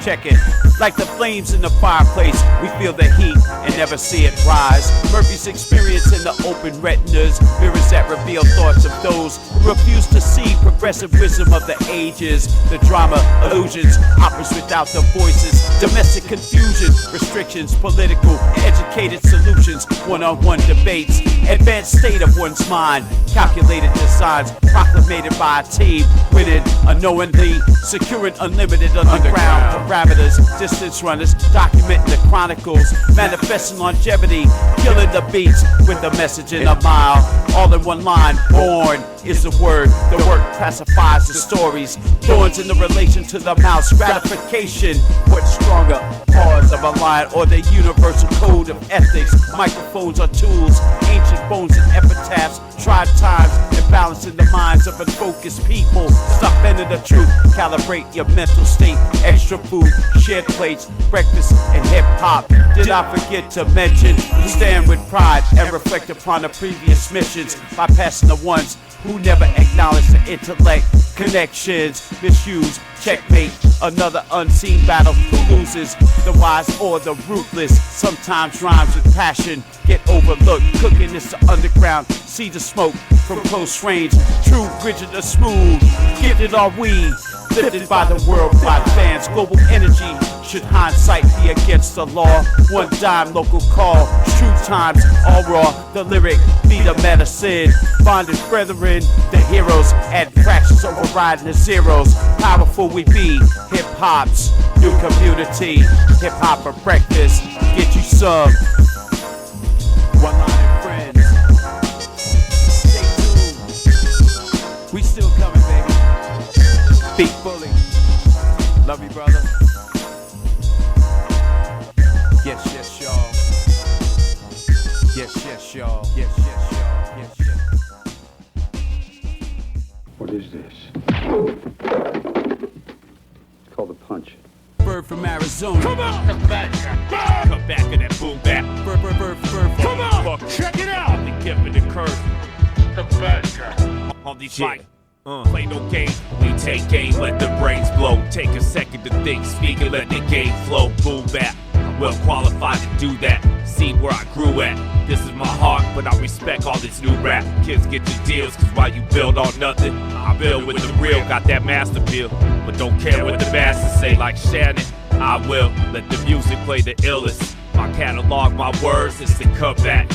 Check it. Like the flames in the fireplace, we feel the heat and never see it rise. Murphy's experience in the open retinas, mirrors that reveal thoughts of those who refuse to see progressive wisdom of the ages. The drama, illusions, operas without the voices, domestic confusion, restrictions, political, educated solutions, one-on-one debates, advanced state of one's mind, calculated designs, proclamated by a team, winning unknowingly, securing unlimited underground parameters, distance runners, documenting the chronicles, manifesting longevity, killing the beats with the message in a mile. All in one line, born is the word. The work classifies the stories. Thorns in the relation to the mouse. Gratification, what stronger? Pause of a line or the universal code of ethics. Microphones are tools, ancient bones and epitaphs. Tried times and balancing the minds of unfocused people. Stop bending the truth, calibrate your mental state. Extra food, shared plates, breakfast and hip-hop. Did I forget to mention? Stand with pride and reflect upon the previous missions, bypassing the ones who never acknowledge the intellect. Connections, misuse, checkmate. Another unseen battle. Who loses? The wise or the ruthless? Sometimes rhymes with passion get overlooked. Cooking is the underground. See the smoke from close range. True, rigid or smooth. Gifted are we. Lifted by the worldwide fans. Global energy. Should hindsight be against the law? One dime local call. True times all raw. The lyric be the medicine. Bonded brethren, the heroes. Add fractions overriding the zeros. Powerful we be. Hip hop's new community. Hip hop for breakfast. Get you some. ONELINE FRIENDZ. Stay tuned. We still coming, baby. Beat fully. Love you, brother. Yes, yes, y'all. Yes, yes, y'all. Yes, yes, y'all. Yes, yes. What is this? It's called a punch. Bird from Arizona. Come on! Come back in that boom back. Bird. Come on! Check it out! The gift of the curve. The bad guy. on these mic. Play no game, we take game, let the brains blow. Take a second to think, speak and let the game flow. Boom bap, I'm well qualified to do that. See where I grew at. This is my heart, but I respect all this new rap. Kids get your deals, cause while you build on nothing, I build with the real. Got that master feel, but don't care what the masters say. Like Shannon, I will let the music play the illest. My catalog, my words, it's the comeback.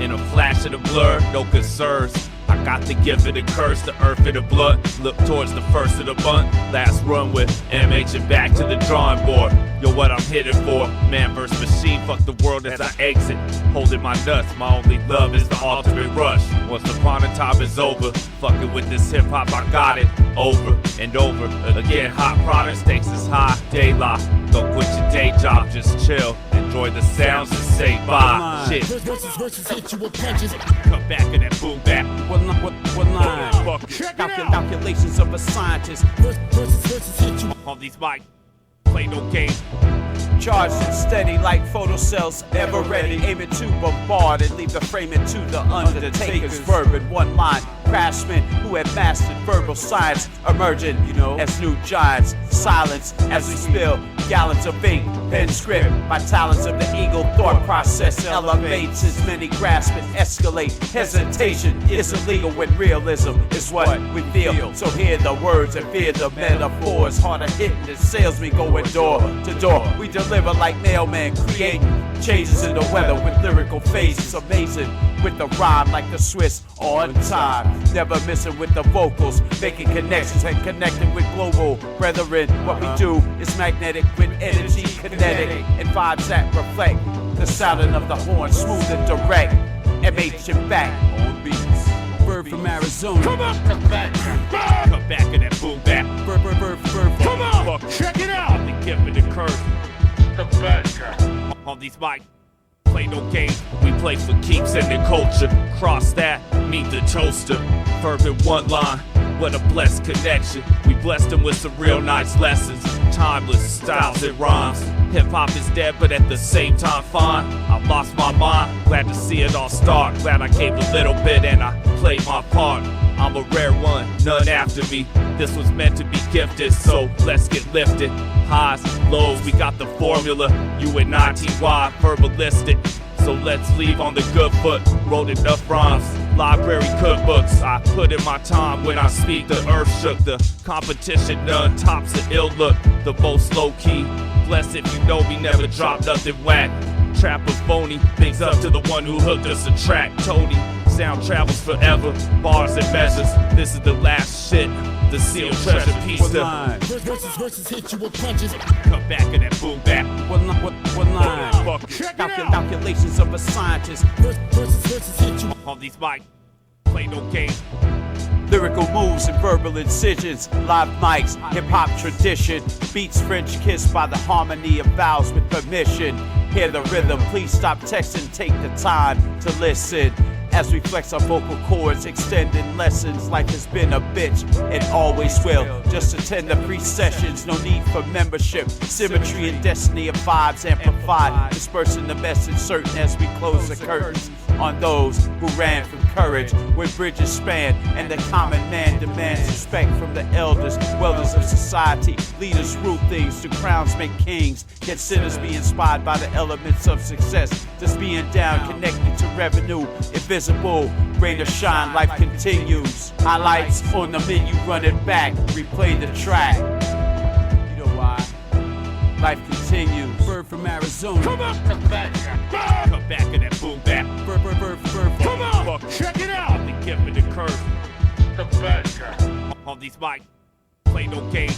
In a flash of the blur, no concerns. I got the gift of the curse, the earth and the blood. Look towards the first of the month. Last run with MH and back to the drawing board. Yo, what I'm hitting for? Man vs. machine, fuck the world as I exit. Holding my nuts, my only love is the ultimate rush. Once upon a time is over, fucking with this hip hop, I got it. Over and over again, hot products, stakes is high, daylight. Don't quit your day job, just chill. Enjoy the sounds and say bye. Shit. Versus hit you with punches. Come back in that boom back. What line? Calculations of a scientist. Versus hit you on these mic. Play no game. Charged and steady like photocells, ever ready. Aiming to bombard and leave the framing to the undertaker's verb in one line. Craftsmen who have mastered verbal science, emerging, as new giants. Silence as we spill gallons of ink, pen script. My talents of the eagle thought process elevates as many grasp and escalate. Hesitation is illegal when realism is what we feel. So hear the words and fear the metaphors. Harder hitting than salesmen going door to door. We deliver like mailman, creating changes in the weather with lyrical phases. Amazing with the rhyme like the Swiss on time. Never missing with the vocals, making connections and connecting with global brethren. What we do is magnetic with energy, kinetic, and vibes that reflect the sounding of the horn, smooth and direct. MH and back on beats. Bird from Arizona. Come on! Come back in that boom back. Bird. Come on! Check it out! The gift of the curve. The bad guy. On these mic. Play no game, we play for keeps and the culture. Cross that, meet the toaster. Fervent one line, what a blessed connection. We blessed them with some real nice lessons. Timeless styles and rhymes. Hip hop is dead, but at the same time fine. I lost my mind, glad to see it all start. Glad I gave a little bit and I played my part. I'm a rare one, none after me. This was meant to be gifted, so let's get lifted. Highs, lows, we got the formula. You and I-T-Y, verbalistic. So let's leave on the good foot. Wrote enough rhymes, library cookbooks. I put in my time when I speak. The earth shook, the competition none tops the ill look. The most low key, blessed if you know me, never drop nothing whack. Trap or phony, things up to the one who hooked us a track. Tony, sound travels forever, bars and measures. This is the last shit. The sealed treasure piece to versus hit you with punches. Come back in that boom back. What line? Calculations of a scientist. Versus hit you on these mic. Play no game. Lyrical moves and verbal incisions, live mics, hip-hop tradition, beats French kissed by the harmony of vowels with permission. Hear the rhythm, please stop texting, take the time to listen. As we flex our vocal cords, extending lessons. Life has been a bitch and always will. Just attend the free sessions, no need for membership. Symmetry and destiny of vibes amplified, dispersing the message certain as we close the curtains on those who ran from courage. When bridges span and the common man demands respect from the elders, wellers of society. Leaders rule things, do crowns make kings. Yet sinners be inspired by the elements of success. Just being down, connected to revenue. Invisible, rain or shine, life continues. Highlights on the menu, run it back, replay the track. You know why? Life continues. Bird from Arizona. Come on! Come back in that boom back. Bird. Come on! Check it out! The gift of the curve. The bad guy. On these mic. Play no game.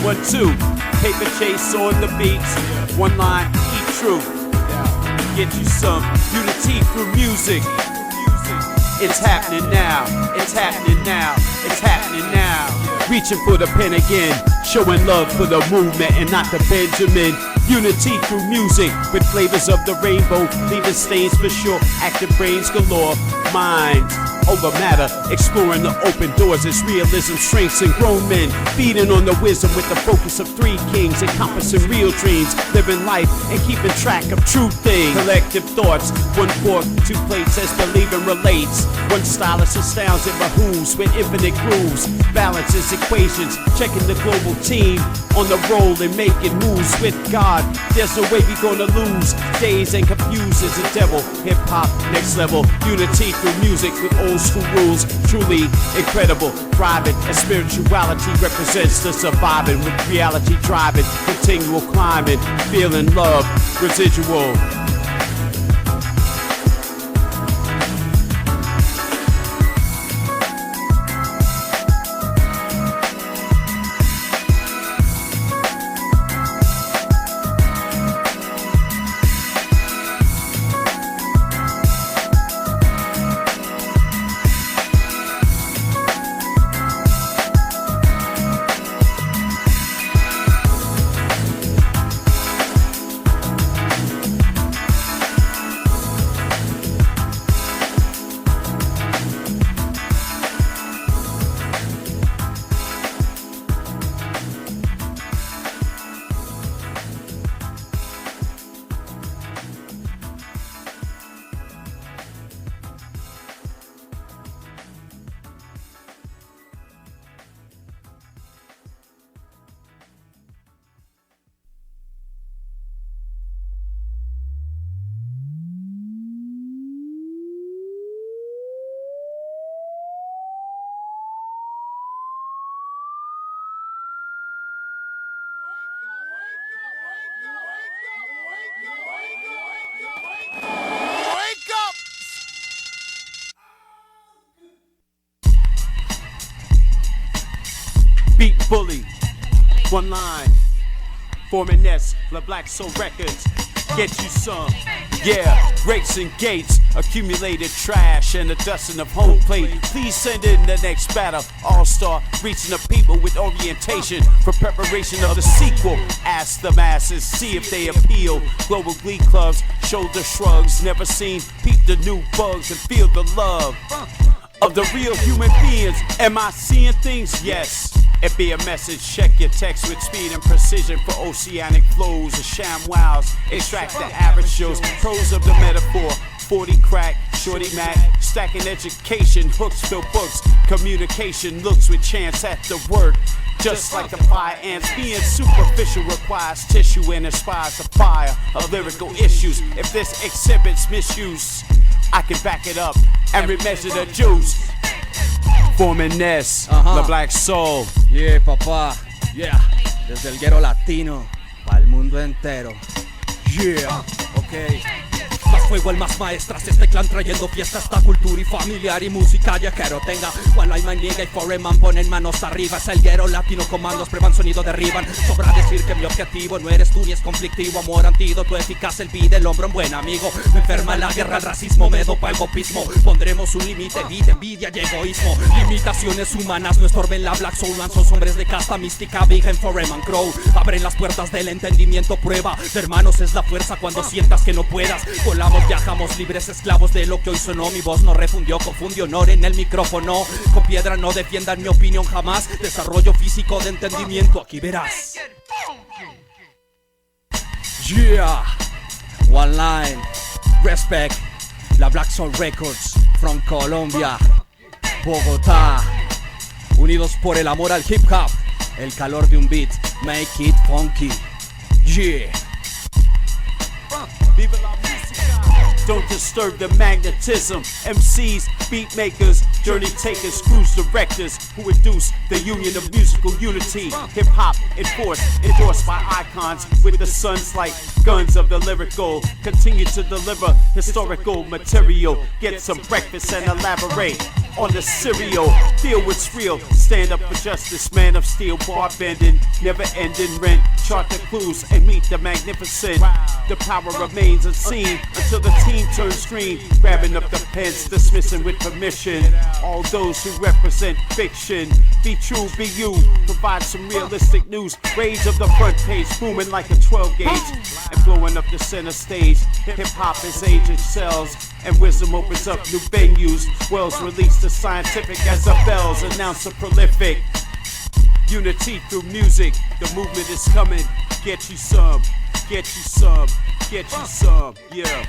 One, two, paper chase on the beats. One line, THRU. Get you some unity through music. It's happening now. It's happening now. It's happening now. Reaching for the pen again. showing love for the movement and not the Benjamin. Unity through music with flavors of the rainbow, leaving stains for sure. Active brains galore, minds over matter, exploring the open doors as realism shrinks and grown men feeding on the wisdom with the focus of three kings, encompassing real dreams, living life and keeping track of true things. Collective thoughts, one fork, two plates as believing relates. One stylus astounds and behooves with infinite grooves, balances equations, checking the global team on the roll and making moves with God. There's no way we gonna lose, days and confused as the devil. Hip hop next level, unity through music with old school rules, truly incredible. Thriving as spirituality represents the surviving with reality driving, continual climbing, feeling love, residual. Beat Bully, One Line, forming Nest, La Black Soul Records, get you some. Yeah, rakes and gates, accumulated trash and a dusting of home plate. Please send in the next battle, all-star, reaching the people with orientation for preparation of the sequel. Ask the masses, see if they appeal. Global glee clubs, shoulder shrugs, never seen. Peep the new bugs and feel the love of the real human beings. Am I seeing things? Yes. It be a message, check your text with speed and precision for oceanic flows of sham wows. Extract the average shows, pros of the metaphor. 40 crack, shorty Mac, stacking education, hooks fill books, communication looks with chance at the work. Just like the fire ants, being superficial requires tissue and inspires the fire of lyrical issues. If this exhibits misuse, I can back it up and remeasure the juice. Forming Nest, La Black Soul. Yeah, papá. Yeah. Desde el guero latino pa'l mundo entero. Yeah. Okay. Más fuego el más maestras, este clan trayendo fiesta, esta cultura y familiar y música ya quiero tenga. ONELINE man llega y Foreman ponen manos arriba. Es el guero latino, comandos prueban sonido derriban. Sobra decir que mi objetivo no eres tú ni es conflictivo. Amor antídoto eficaz, el pide el hombro un buen amigo. Me enferma la guerra, el racismo, me dopa el gopismo. Pondremos un límite, vida, envidia y egoísmo. Limitaciones humanas no estorben la Black Soul Man. Son hombres de casta mística, Big en Foreman Crow. Abren las puertas del entendimiento, prueba de hermanos es la fuerza cuando sientas que no puedas. Volamos, viajamos libres, esclavos de lo que hoy sonó. Mi voz no refundió, confundió honor en el micrófono. Con piedra no defiendan mi opinión jamás. Desarrollo físico de entendimiento, aquí verás. Yeah, ONELINE, respect, La Black Soul Records, from Colombia, Bogotá. Unidos por el amor al hip hop, el calor de un beat, make it funky. Yeah. Viva la música. Don't disturb the magnetism. MCs, beat makers, journey takers, cruise directors who induce the union of musical unity. Hip hop endorsed by icons with the suns like guns of the lyrical. Continue to deliver historical material. Get some breakfast and elaborate. on the cereal. Feel what's real, stand up for justice. Man of steel, bar bending, never ending rent. Chart the clues and meet the magnificent. The power remains unseen until the team turns green. Grabbing up the pens, dismissing with permission all those who represent fiction. Be true, be you, provide some realistic news. Rage of the front page, booming like a 12 gauge and blowing up the center stage. Hip-hop is age excels and wisdom opens up new venues. Wells release the scientific as the bells announce the prolific. Unity through music, the movement is coming. Get you some, get you some, get you some, yeah.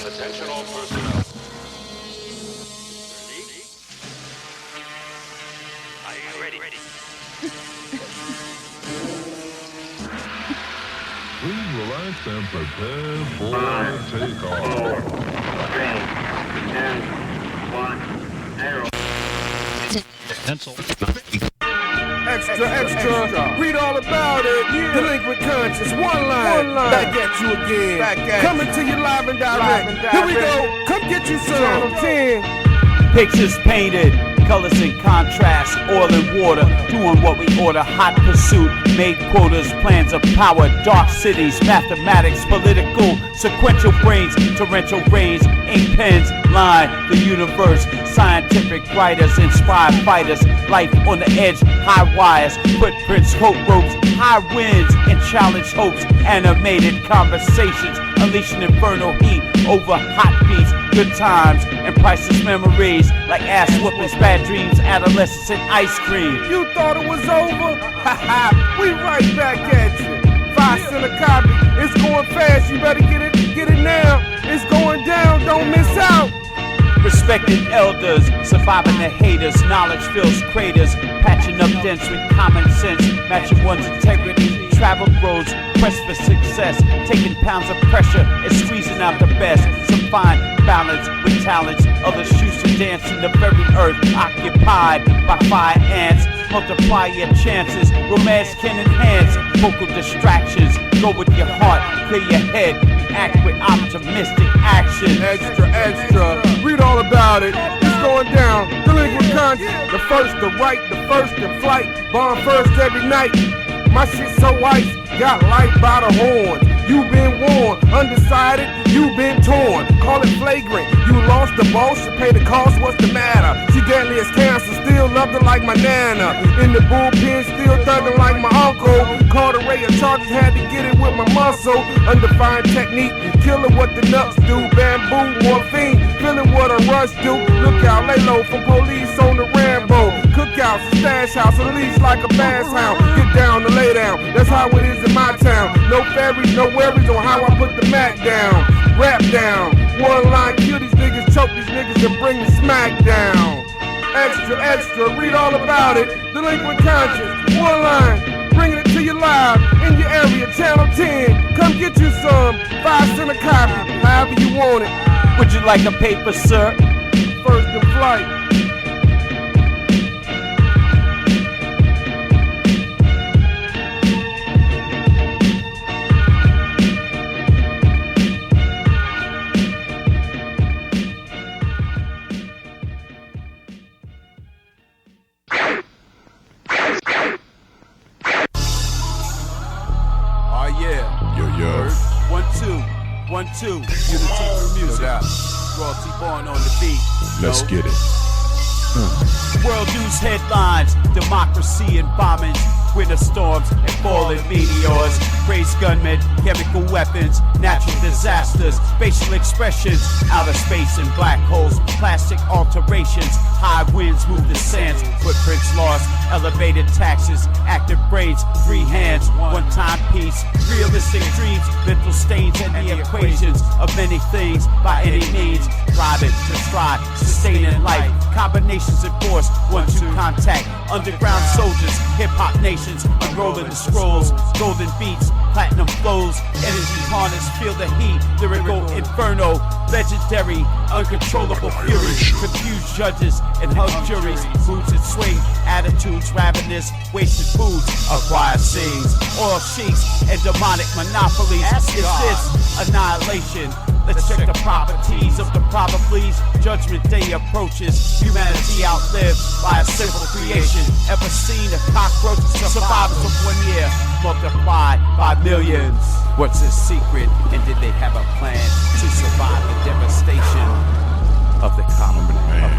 Attention all personnel. Are you ready? Please relax and prepare for takeoff. 4, 3, 2, 1, 0. Pencil. Extra, read all about it. Yeah. Delinquent conscience, one line. Back at you again. Coming to you live and direct. Here we go. Come get you some. 10. Pictures painted, colors in contrast, oil and water, doing what we order, hot pursuit, made quotas, plans of power, dark cities, mathematics, political, sequential brains, torrential rains, ink pens, line, the universe, scientific writers, inspired fighters, life on the edge, high wires, footprints, hope ropes, high winds, and challenge hopes, animated conversations, unleashing infernal heat over hot beats, good times, and priceless memories, like ass whoopings, bad dreams, adolescence, and ice cream. You thought it was over? Haha, we right back at you. 5 cent a copy, it's going fast, you better get it now. It's going down, don't miss out. Respected elders, surviving the haters, knowledge fills craters, patching up dents with common sense, matching one's integrity, traveled roads, quest for success, taking pounds of pressure and squeezing out the best, some fine balance with talents, others choose to dance in the very earth, occupied by fire ants, multiply your chances, romance can enhance, vocal distractions, go with your heart, clear your head, react with optimistic action. Extra, read all about it, it's going down, delinquent conscience, the first to write, the first in flight, born first every night, my shit so ice, got life by the horn, you been warned, undecided, you been torn, call it flagrant, you lost the boss, you pay the cost, what's the matter, she deadly as cancer, still loved her like my nana, in the bullpen, still thugging like my uncle, called a ray of charges, had to get it with my muscle, undefined technique, killing what the nuts do, bamboo, morphine, feeling what a rush do, look out, lay low from police on the Rambo, cookouts, stash house, release like a bass hound, get down to lay down, that's how it is in my town, no fairies, no worries on how I put the mat down, rap down, one line, kill these niggas, choke these niggas and bring the smack down. Extra, read all about it, delinquent conscience, one line, bringing it to you live, in your area, channel 10, come get you some, 5 cent a copy, however you want it. Would you like a paper, sir? First in flight. One, two, Unity through music. Royalty born on the beat. Let's get it. World news headlines, democracy and bombings, winter storms and falling meteors, race gunmen, chemical weapons, natural disasters, facial expressions, outer space and black holes, plastic alterations, high winds move the sands, put temperance laws, elevated taxes, active brains, free hands, one-time peace, realistic dreams, mental stains, and the equations of many things by any means. Thriving to strive, sustaining life, combinations enforced, 1-2 contact, underground soldiers, hip-hop nations, unrolling the scrolls, golden beats, platinum flows, energy harness, feel the heat, lyrical inferno, legendary, uncontrollable fury, confused judges and hug juries, moods and swing, attitudes ravenous, wasted foods, acquired scenes, oil sheiks, and demonic monopolies. Is this annihilation? Let's check the properties of the probablys. Judgment day approaches, humanity outlived by a simple creation. Ever seen a cockroach? Survivors of 1 year multiplied by millions. What's the secret? And did they have a plan to survive the devastation of the common man?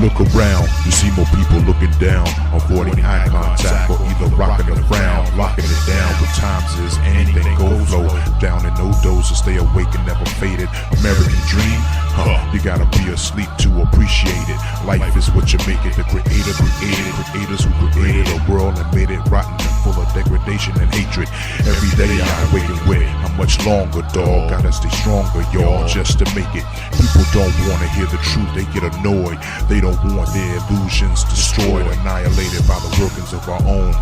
Look around, you see more people looking down, avoiding eye contact, or either rocking a frown, locking it down. With times is anything go flow, down in no doses, stay awake and never faded. American dream, you gotta be asleep to appreciate it. Life is what you make it, the creator created, creators who created a world and made it rotten and full of degradation and hatred. Every day I'm waking with, how much longer, dog? Gotta stay stronger, y'all, just to make it. People don't wanna hear the truth, they get annoyed. They don't want their illusions destroyed, annihilated by the workings of our own.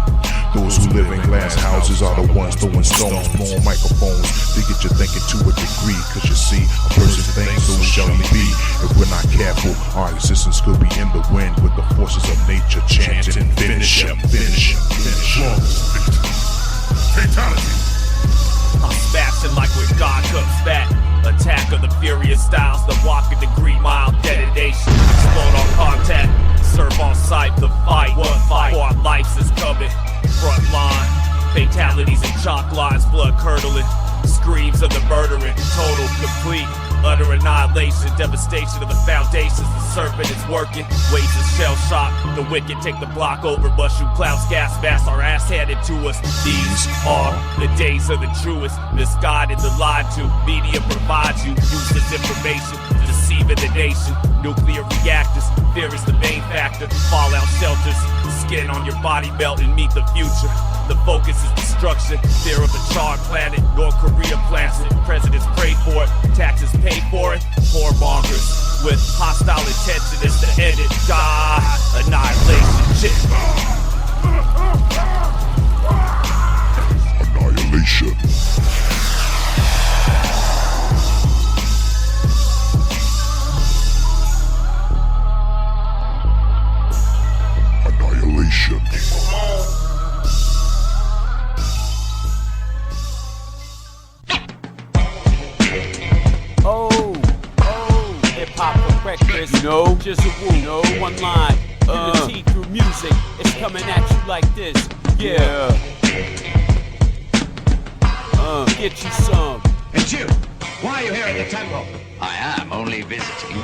Those who live in glass houses are the ones throwing stones, blowing microphones. They get you thinking to a degree, cause you see, a person thinks, so shall he be. If we're not careful, our existence could be in the wind with the forces of nature chanting, finish him, finish him, finish him. Fatality. I'm smashing like when God comes back. Attack of the furious styles, the walk a degree mile detonation. Explode on contact, serve on sight, the fight. One fight, for our lives is coming. Front line, fatalities and chalk lines, blood curdling. Screams of the murdering, total, complete. Utter annihilation, devastation of the foundations. The serpent is working, waves of shell shock. The wicked take the block over, mushroom clouds, gas masks, our ass handed to us. These are the days of the truest, misguided, the lied to. Media provides you useless information to deceive the nation. Nuclear reactors, fear is the main factor. Fallout shelters, skin on your body melt and meet the future. The focus is destruction, fear of a charred planet. North Korea plants it, presidents pray for it, taxes pay for it. Whoremongers with hostile intention is to end it. God, annihilation, shit. Annihilation. Annihilation. Hip-hop for breakfast, you know, just a woo, you know, one line, unity through music, it's coming at you like this, yeah. Get you some. And you, why are you here at the temple? I am only visiting.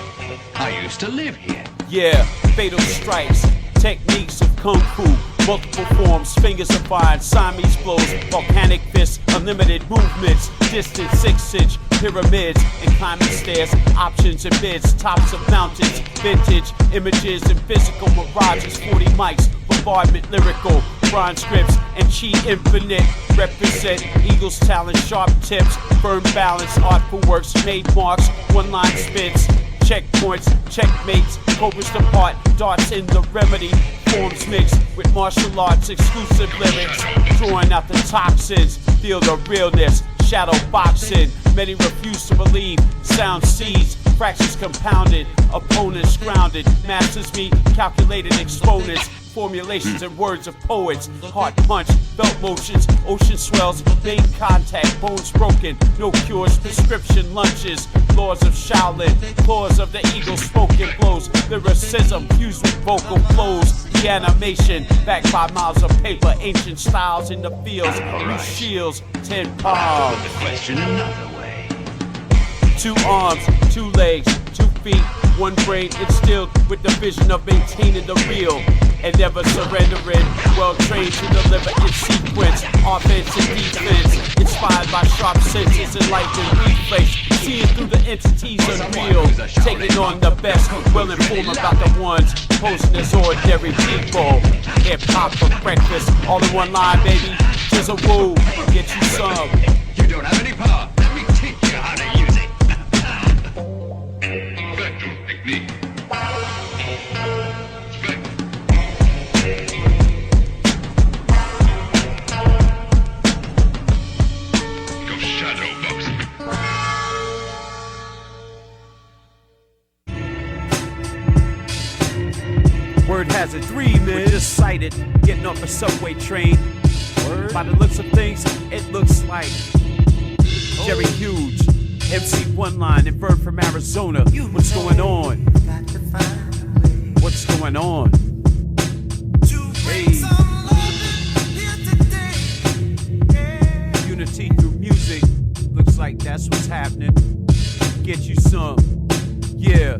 I used to live here. Yeah, fatal strikes, techniques of kung fu, multiple forms, fingers of fire, Siamese blows, volcanic fists, unlimited movements, distant 6-inch pyramids and climbing stairs, options and bids, tops of mountains, vintage images and physical mirages, 40 mics, bombardment, lyrical, bronze scripts, and chi infinite. Represent Eagles' talent, sharp tips, firm balance, artful works, made marks, one-line spits, checkpoints, checkmates, cobras depart, darts in the remedy, forms mixed with martial arts, exclusive lyrics, drawing out the toxins, feel the realness, shadow boxing, many refuse to believe, sound seized, fractions compounded, opponents grounded, masters meet, calculated exponents, formulations and words of poets, heart punch, belt motions, ocean swells, main contact, bones broken, no cures, prescription lunches, laws of Shaolin, claws of the eagle, spoken blows, lyricism fused with vocal flows, the animation backed by miles of paper, ancient styles in the fields, new shields, 10 palms. The question another way. 2 arms, 2 legs, 2 feet, 1 brain instilled with the vision of maintaining the real. and never surrendering. Well trained to deliver in sequence, offense and defense. Inspired by sharp senses and lightning reflex. Seeing through the entities unreal. Taking on the best, well informed about the ones posing as ordinary people. Hip hop for breakfast, all in one line, baby. Just a woo, get you some. You don't have any power. Let me teach you how to use it. Spectrum technique. Go shadow boxing. Word has it, 3 men just sighted, getting off a subway train. Word. By the looks of things, it looks like Jerry Hughes, MC ONELINE, and Bird from Arizona. What's going on? What's going on? Hey. Unity through music. Looks like that's what's happening. Get you some. Yeah.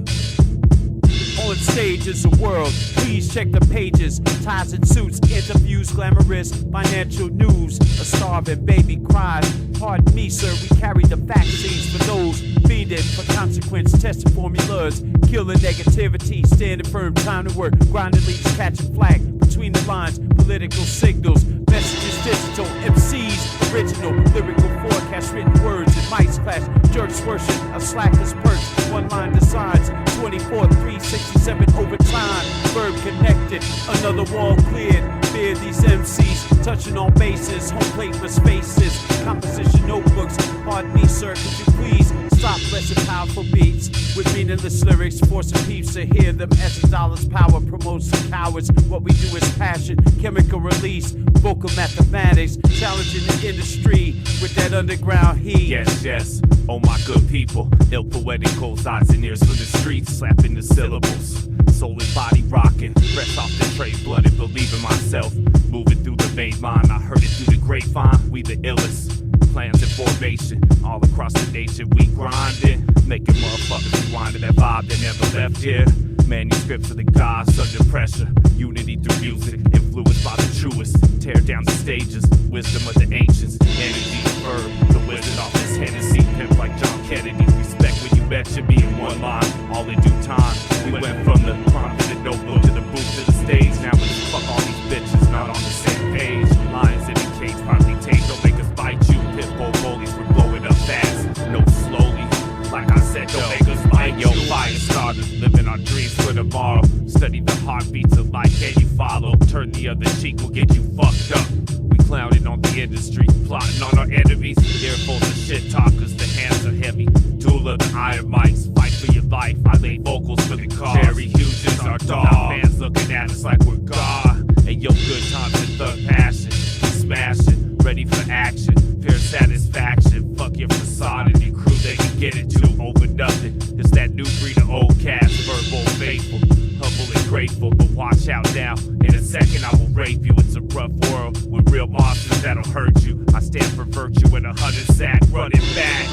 On stage is the world, please check the pages. Ties and suits, interviews, glamorous, financial news. A starving baby cries, pardon me sir, we carry the vaccines for those feeding for consequence, testing formulas. Killing negativity, standing firm, time to work. Grinding leads, catching flag between the lines. Political signals, messages digital. MCs, original, lyrical forecast. Written words and mics clash. Jerks worship, a slacker's perch. One line designs, 24, 367 overtime. Verb connected, another wall cleared. Fear these MCs, touching all bases. Home plateless faces, composition notebooks. Pardon me sir, could you please stop blessing powerful beats with meaningless lyrics, forcing peeps to hear them as a dollar's power promotes the cowards. What we do is passion, chemical release, vocal mathematics, challenging the industry with that underground heat. Yes, yes, oh my good people, ill poetical eyes and ears from the streets, slapping the syllables. Soul and body rocking, fresh off the tray, blooded, believe in myself. Moving through the main line, I heard it through the grapevine. We the illest. Plans in formation, all across the nation we grinding, making motherfuckers rewind to that vibe that never left here. Manuscripts of the gods under pressure, unity through music, influenced by the truest. Tear down the stages, wisdom of the ancients, energy verb, the wizard off his Hennessy, pimp like John Kennedy. Respect when you bet should be in one line, all in due time. We went from the prompt to the notebook to the booth to the stage. Now it's fuck all these bitches, not on the same page. Lions in the cage, probably tame, don't make us bite you. Pitbull bullies, we're blowing up fast, no slowly. Like I said, don't make us bite you. Fire starters, living our dreams for tomorrow. Study the heartbeats of life, can you follow? Turn the other cheek, will get you fucked up. We clowning on the industry, plotting on our enemies. Earfuls of shit talkers, the hands are heavy. Duel of the iron mics, fight for your life. I lay vocals for the cause. Jerry Hughes is our dog. Our fans looking at us like we're God. And yo, good times and thug passion. We smashing, ready for action. Pure satisfaction. Fuck your facade and your crew, they can get it too over nothing. It's that new breed of old cast, verbal, faithful, humble and grateful. But watch out now, in a second I will rape you. It's a rough world with real monsters that'll hurt you. I stand for virtue in 100 sack, running back.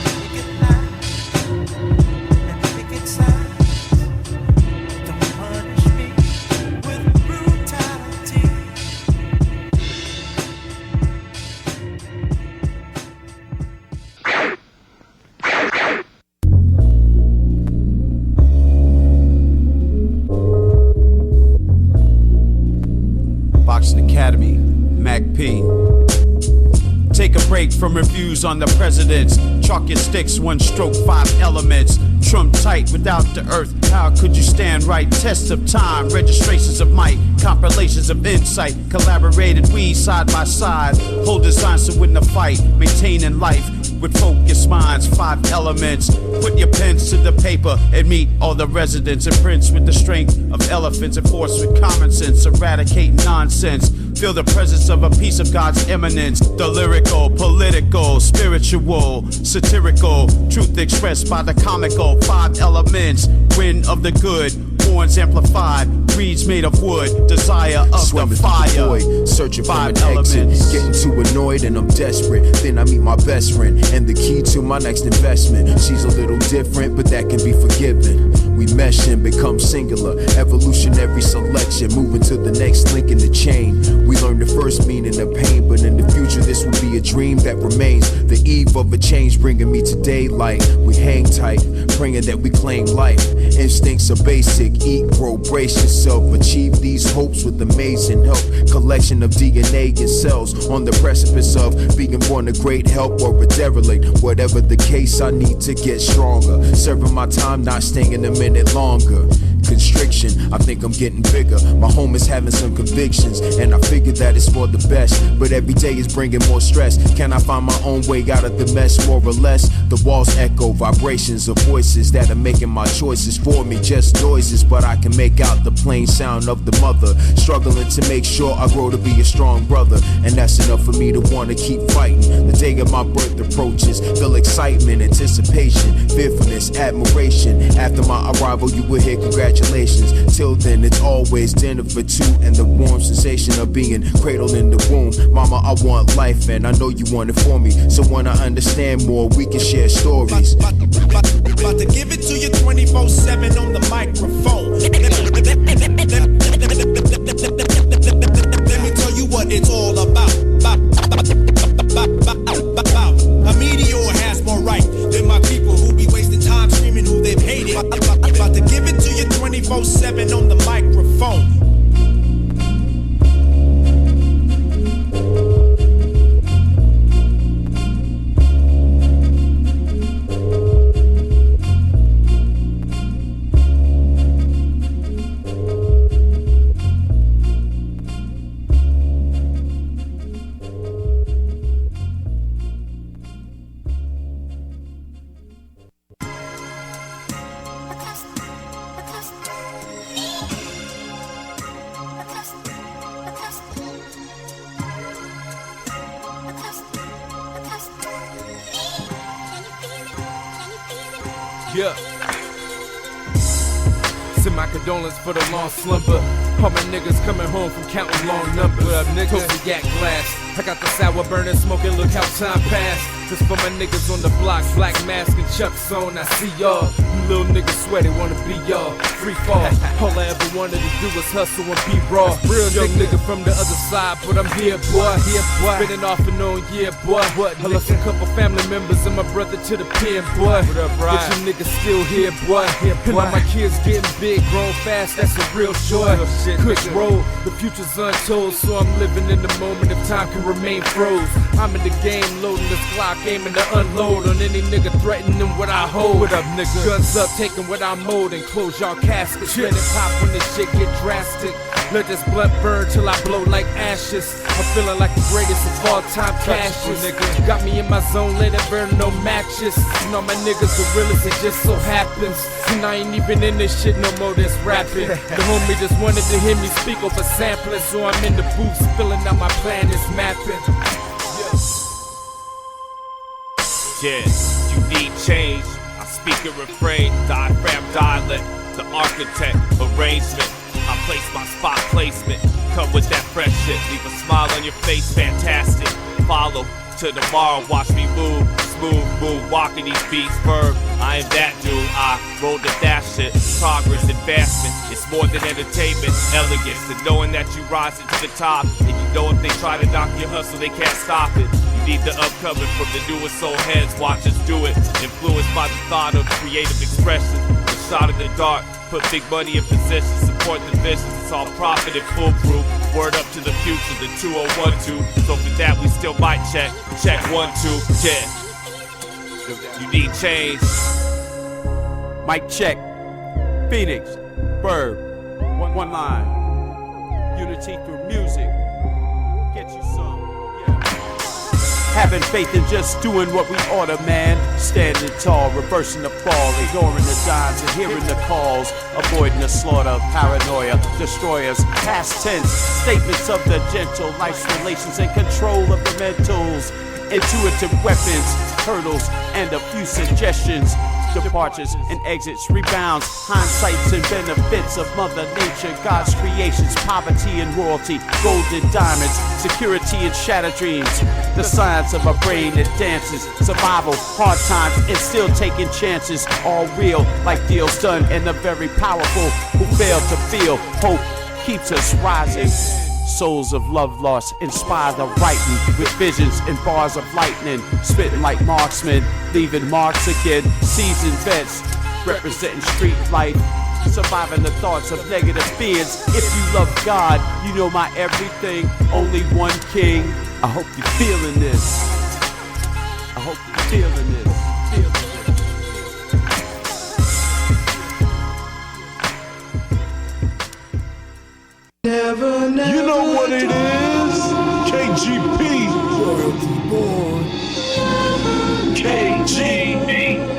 Academy, Mac P. Take a break from reviews on the presidents. Chalk your sticks, one stroke, 5 elements. Trim tight without the earth. How could you stand right? Test of time, registrations of might, compilations of insight. Collaborated we side by side. Whole designs to win the fight. Maintaining life with focused minds, 5 elements. Put your pens to the paper and meet all the residents. And prints with the strength of elephants. And force with common sense. Eradicating nonsense. Feel the presence of a piece of God's eminence. The lyrical, political, spiritual, satirical. Truth expressed by the comical. 5 elements. Win of the good. horns amplified, reeds made of wood, desire of Swimming the through fire. the void, searching for Five an exit, elements. getting too annoyed and I'm desperate. Then I meet my best friend and the key to my next investment. She's a little different, but that can be forgiven. We mesh and become singular, evolutionary selection, moving to the next link in the chain. We learn the first meaning of pain, but in the future this will be a dream that remains. The eve of a change bringing me to daylight. We hang tight, praying that we claim life. Instincts are basic, eat, grow, brace yourself. Achieve these hopes with amazing help. Collection of DNA in cells on the precipice of being born a great help or a derelict. Whatever the case, I need to get stronger. Serving my time, not staying a minute longer. Constriction, I think I'm getting bigger. My home is having some convictions, and I figure that it's for the best. But every day is bringing more stress. Can I find my own way out of the mess, more or less? The walls echo vibrations of voices that are making my choices for me. Just noises, but I can make out the plain sound of the mother struggling to make sure I grow to be a strong brother. And that's enough for me to want to keep fighting. The day of my birth approaches. Feel excitement, anticipation, fearfulness, admiration. After my arrival, you will hear congratulations. Till then, it's always dinner for two and the warm sensation of being cradled in the womb. Mama, I want life and I know you want it for me. So when I understand more, we can share stories. About to give it to you 24/7 on the microphone. Let me tell you what it's all about. A meteor has more right than my people who be wasting time screaming who they've hated. About to give it to you 24/7 on the microphone. Yeah. Send my condolence for the long slumber. All my niggas coming home from counting long numbers. What up, niggas? Toasted yak glass. I got the sour burning, smoking, look how time passed. Just for my niggas on the block, black mask and Chuck's on. I see y'all. You little niggas sweaty, wanna be y'all. Free fall. All I ever wanted to do was hustle and be raw. Real young nigga from the other side, but I'm here, boy. Here, boy. Spinning off and on, yeah, boy. What? I lost a couple family members and my brother to the pen, boy. What up, Brian? Get you niggas still here, boy. Here, boy. And all my kids getting big, grown fast. That's a real joy. Quick roll, the future's untold, so I'm living in the moment if time can remain froze. I'm in the game, loading this Glock, aiming to unload on any nigga threatening what I hold. What up, nigga? Guns up, taking what I mold and close y'all caskets. Let it pop when this shit get drastic. Let this blood burn till I blow like ashes. I'm feeling like the greatest of all time, Cassius. Nigga, got me in my zone, let it burn, no matches. And all my niggas the realest, it just so happens. And I ain't even in this shit no more, that's rapping. The homie just wanted to hear me speak over sampling, so I'm in the booth spilling out my plan, it's mapping. Yeah, you need change. I speak and refrain, diaphragm dialect, the architect, arrangement. I place my spot placement. Come with that fresh shit, leave a smile on your face, fantastic. Follow to tomorrow, watch me move, smooth move, walking these beats, verb. I am that dude, I roll the dash shit. Progress, advancement, it's more than entertainment, elegance. And knowing that you rising to the top, and you know if they try to knock your hustle, they can't stop it. Need the upcoming from the newest soul heads, watch us do it. Influenced by the thought of creative expression. A shot in the dark, put big money in position, support the vision. It's all profit and foolproof. Word up to the future, the 2012. So for that we still might check 1, 2, yeah. You need change. Mic check. Phoenix, Bird, one line. Unity through music. Get you some. Having faith in just doing what we order, man. Standing tall, reversing the fall, ignoring the dimes and hearing the calls, avoiding the slaughter, paranoia, destroyers, past tense, statements of the gentle, life's relations and control of the mentals, intuitive weapons, hurdles, and a few suggestions. departures and exits, rebounds, hindsights and benefits of Mother Nature, God's creations, poverty and royalty, golden diamonds, security and shattered dreams. The science of a brain that dances, survival, hard times, and still taking chances. All real, like deals done, and the very powerful who fail to feel. Hope keeps us rising. Souls of love lost inspire the writing with visions and bars of lightning, spitting like marksmen, leaving marks again. Seasoned vets representing street life, surviving the thoughts of negative fears. If you love God, you know my everything. Only one king. I hope you're feeling this. I hope you're feeling this. Never, never. You know what it is? KGP. Royalty born. KGP.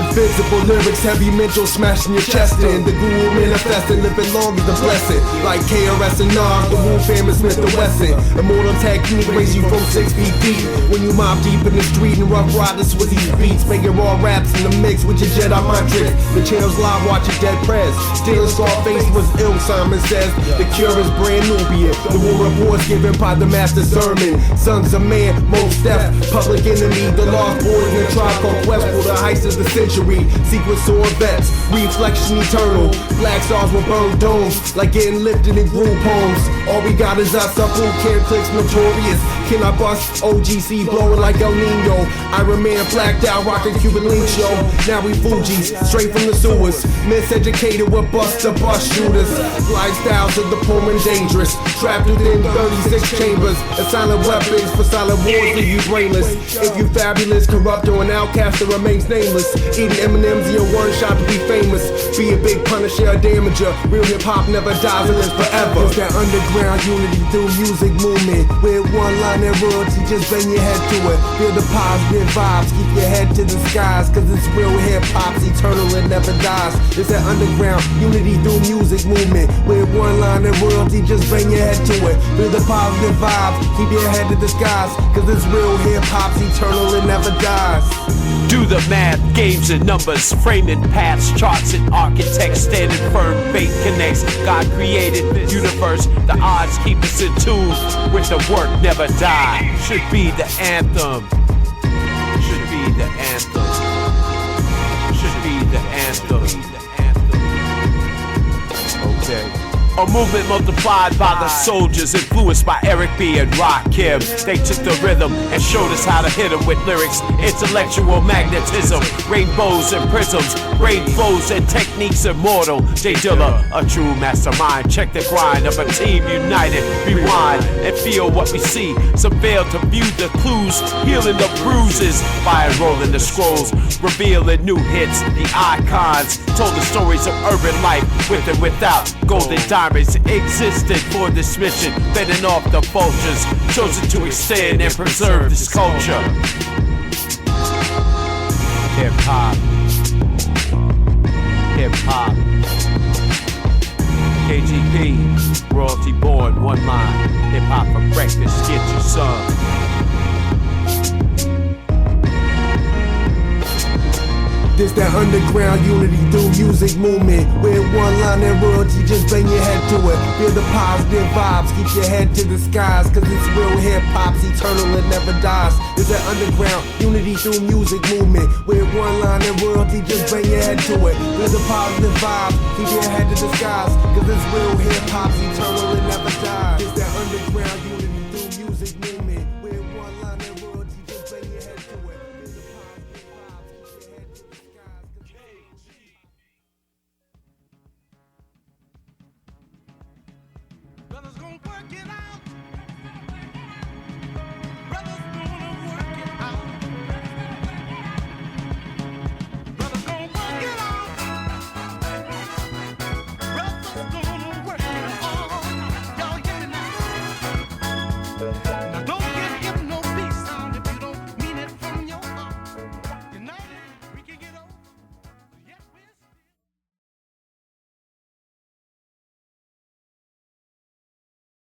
Invisible lyrics, heavy mental, smashing your chest in. The guru manifesting, living long as the blessing. Like KRS and Nas, the Wu famous Smith and Wesson. Immortal technique raise you from 6 feet deep. When you mob deep in the street and rough riders with these beats, making raw raps in the mix with your Jedi mind tricks. The channel's live watching Dead Prez. Stealing Scarface was ill, Simon says. The cure is brand new, be it. The war reports given by the master sermon. Sons of man, most death, public enemy. The lost boys in the tribe called Quest for the heist of the century. Secret sword vets, reflection eternal. Black stars will burn domes like getting lifted in group homes. All we got is us, up who can't clicks notorious. Can I bust OGC blowing like El Nino? Iron Man blacked out rocking Cuban link show. Now we Fugees, straight from the sewers. Miseducated with bust shooters. Lifestyles of the poor and dangerous. Trapped within 36 chambers. And silent weapons for silent wars leave you brainless. If you fabulous, corrupt, or an outcast that remains nameless. Eating M&M's in your one shot to be famous. Be a big punisher, a damager. Real hip-hop never dies and lives forever. It's that underground unity through music movement. With one line and royalty, just bang your head to it. Feel the positive vibes, keep your head to the skies. Cause it's real hip-hop's eternal and never dies. It's that underground unity through music movement. With one line and royalty, just bang your head to it. Feel the positive vibes, keep your head to the skies. Cause it's real hip-hop's eternal and never dies. Do the math, games and numbers, framing paths, charts and architects, standing firm, fate connects. God created the universe, the odds keep us in tune. With the work never die, should be the anthem. Should be the anthem. Should be the anthem. Okay. A movement multiplied by the soldiers, influenced by Eric B. and Rakim. They took the rhythm and showed us how to hit them with lyrics. Intellectual magnetism, rainbows and prisms, brain flows and techniques immortal. J Dilla, a true mastermind. Check the grind of a team united. Rewind and feel what we see. Some fail to view the clues, healing the bruises by unrolling the scrolls, revealing new hits. The icons told the stories of urban life with and without. Golden diamonds existed for this mission, fending off the vultures, chosen to extend and preserve this culture. Hip hop, hip hop. KGP, royalty born, one line. Hip hop for breakfast, get your son. This that underground unity through music movement. With one line and royalty, just bang your head to it. Feel the positive vibes, keep your head to the skies. Cause it's real hip-hop's eternal and never dies. This that underground unity through music movement. With one line and royalty, just bang your head to it. Feel the positive vibes, keep your head to the skies. Cause it's real hip-hop's eternal and never dies. This that underground unity through music movement. With one line and royalty, just bang your head to it. Feel the positive vibes, keep your head to the skies. Brothers gonna work it out.